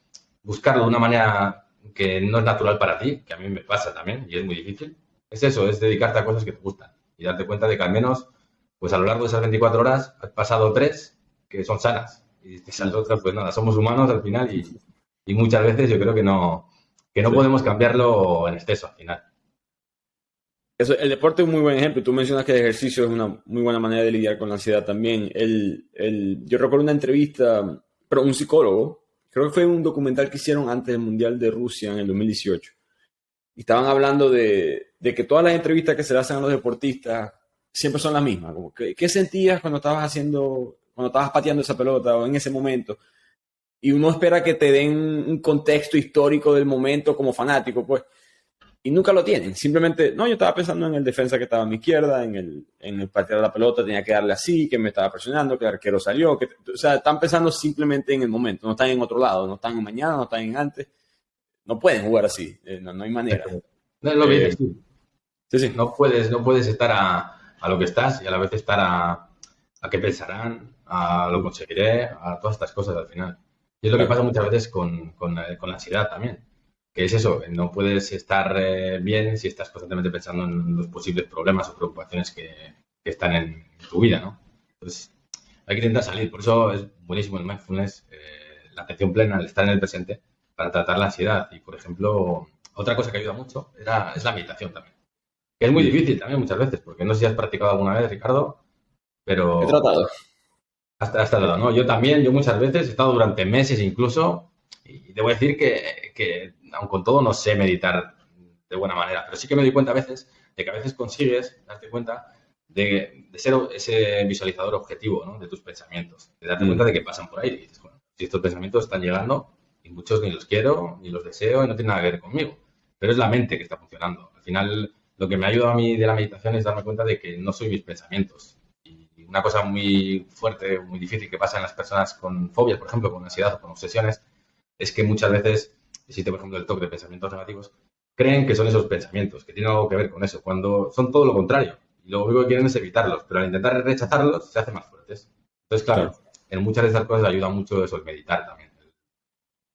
buscarlo de una manera que no es natural para ti, que a mí me pasa también y es muy difícil, es eso, es dedicarte a cosas que te gustan y darte cuenta de que al menos, pues a lo largo de esas 24 horas has pasado 3 que son sanas y esas otras, pues nada, somos humanos al final y muchas veces yo creo que no Sí. podemos cambiarlo en exceso al final. El deporte es un muy buen ejemplo. Tú mencionas que el ejercicio es una muy buena manera de lidiar con la ansiedad también. Yo recuerdo una entrevista, pero un psicólogo, creo que fue un documental que hicieron antes del Mundial de Rusia en el 2018. Y estaban hablando de que todas las entrevistas que se le hacen a los deportistas siempre son las mismas. Como ¿qué sentías cuando estabas pateando esa pelota o en ese momento? Y uno espera que te den un contexto histórico del momento como fanático, pues. Y nunca lo tienen. Simplemente, no, yo estaba pensando en el defensa que estaba a mi izquierda, en el patear la pelota, tenía que darle así, que me estaba presionando, que el arquero salió. O sea, están pensando simplemente en el momento, no están en otro lado, no están en mañana, no están en antes. No pueden jugar así, no hay manera. No es lo que dices tú. Sí. No puedes estar a lo que estás y a la vez estar a qué pensarán, a lo conseguiré, a todas estas cosas al final. Y es lo que pasa muchas veces con la ansiedad también. Que es eso, no puedes estar bien si estás constantemente pensando en los posibles problemas o preocupaciones que están en tu vida, ¿no? Entonces, hay que intentar salir. Por eso es buenísimo el mindfulness, la atención plena, el estar en el presente, para tratar la ansiedad. Y, por ejemplo, otra cosa que ayuda mucho es la meditación también. Que es muy difícil también muchas veces, porque no sé si has practicado alguna vez, Ricardo, pero... He tratado. hasta el lado, ¿no? Yo también, yo muchas veces he estado durante meses incluso, y debo decir que aun con todo no sé meditar de buena manera, pero sí que me doy cuenta a veces de que a veces consigues darte cuenta de ser ese visualizador objetivo, ¿no? De tus pensamientos, de darte cuenta de que pasan por ahí y dices, bueno, si estos pensamientos están llegando y muchos ni los quiero, ni los deseo y no tienen nada que ver conmigo, pero es la mente que está funcionando. Al final, lo que me ayuda a mí de la meditación es darme cuenta de que no soy mis pensamientos. Y una cosa muy fuerte, muy difícil que pasa en las personas con fobias, por ejemplo, con ansiedad o con obsesiones, es que muchas veces existe, por ejemplo, el toque de pensamientos negativos, creen que son esos pensamientos, que tienen algo que ver con eso, cuando son todo lo contrario. Y lo único que quieren es evitarlos, pero al intentar rechazarlos se hacen más fuertes. Entonces, claro, en muchas de esas cosas ayuda mucho eso, el meditar también. El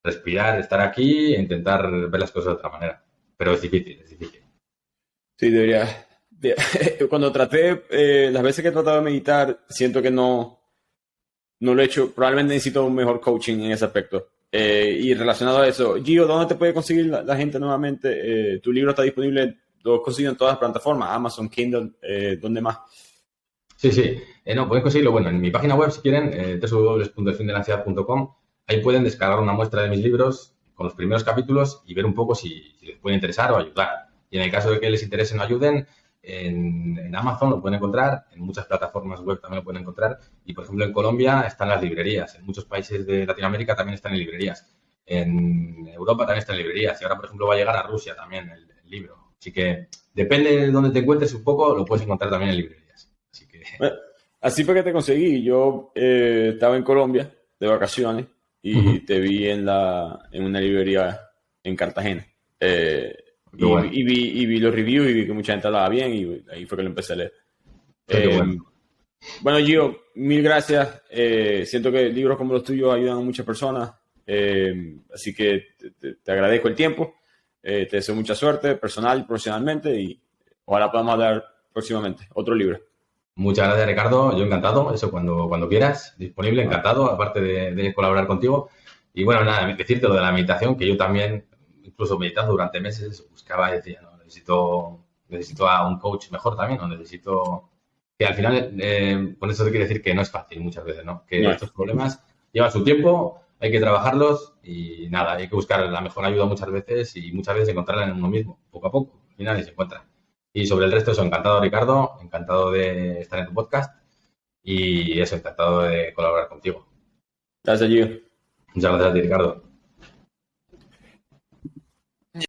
respirar, estar aquí e intentar ver las cosas de otra manera. Pero es difícil, es difícil. Sí, debería. Cuando traté, las veces que he tratado de meditar, siento que no lo he hecho. Probablemente necesito un mejor coaching en ese aspecto. Y relacionado a eso, Gio, ¿dónde te puede conseguir la gente nuevamente? Tu libro está disponible, lo consiguen en todas las plataformas, Amazon, Kindle, ¿dónde más? Sí, sí. No, pueden conseguirlo, bueno, en mi página web, si quieren, www.elfindelansiedad.com. Ahí pueden descargar una muestra de mis libros con los primeros capítulos y ver un poco si les puede interesar o ayudar. Y en el caso de que les interese o ayuden, en Amazon lo pueden encontrar, en muchas plataformas web también lo pueden encontrar. Y, por ejemplo, en Colombia están las librerías. En muchos países de Latinoamérica también están en librerías. En Europa también están en librerías. Y ahora, por ejemplo, va a llegar a Rusia también el libro. Así que depende de dónde te encuentres un poco, lo puedes encontrar también en librerías. Así que... Así fue que te conseguí. Yo estaba en Colombia de vacaciones y te vi en una librería en Cartagena. Bueno. Y vi los reviews y vi que mucha gente hablaba bien y ahí fue que lo empecé a leer. Bueno. Bueno, Gio, mil gracias. Siento que libros como los tuyos ayudan a muchas personas. Así que te agradezco el tiempo. Te deseo mucha suerte personal y profesionalmente y ojalá podamos hablar próximamente. Otro libro. Muchas gracias, Ricardo. Yo encantado. Eso cuando quieras, disponible, encantado, aparte de colaborar contigo. Y bueno, nada, decirte lo de la meditación, que yo también, incluso meditando durante meses, buscaba y decía, no, necesito a un coach mejor también, o necesito... Que al final, con eso te quiero decir que no es fácil muchas veces, ¿no? Que No. estos problemas llevan su tiempo, hay que trabajarlos y nada, hay que buscar la mejor ayuda muchas veces y muchas veces encontrarla en uno mismo, poco a poco. Al final se encuentra. Y sobre el resto, eso, encantado, Ricardo, encantado de estar en tu podcast y eso, encantado de colaborar contigo. Gracias, Gio. Muchas gracias a ti, Ricardo.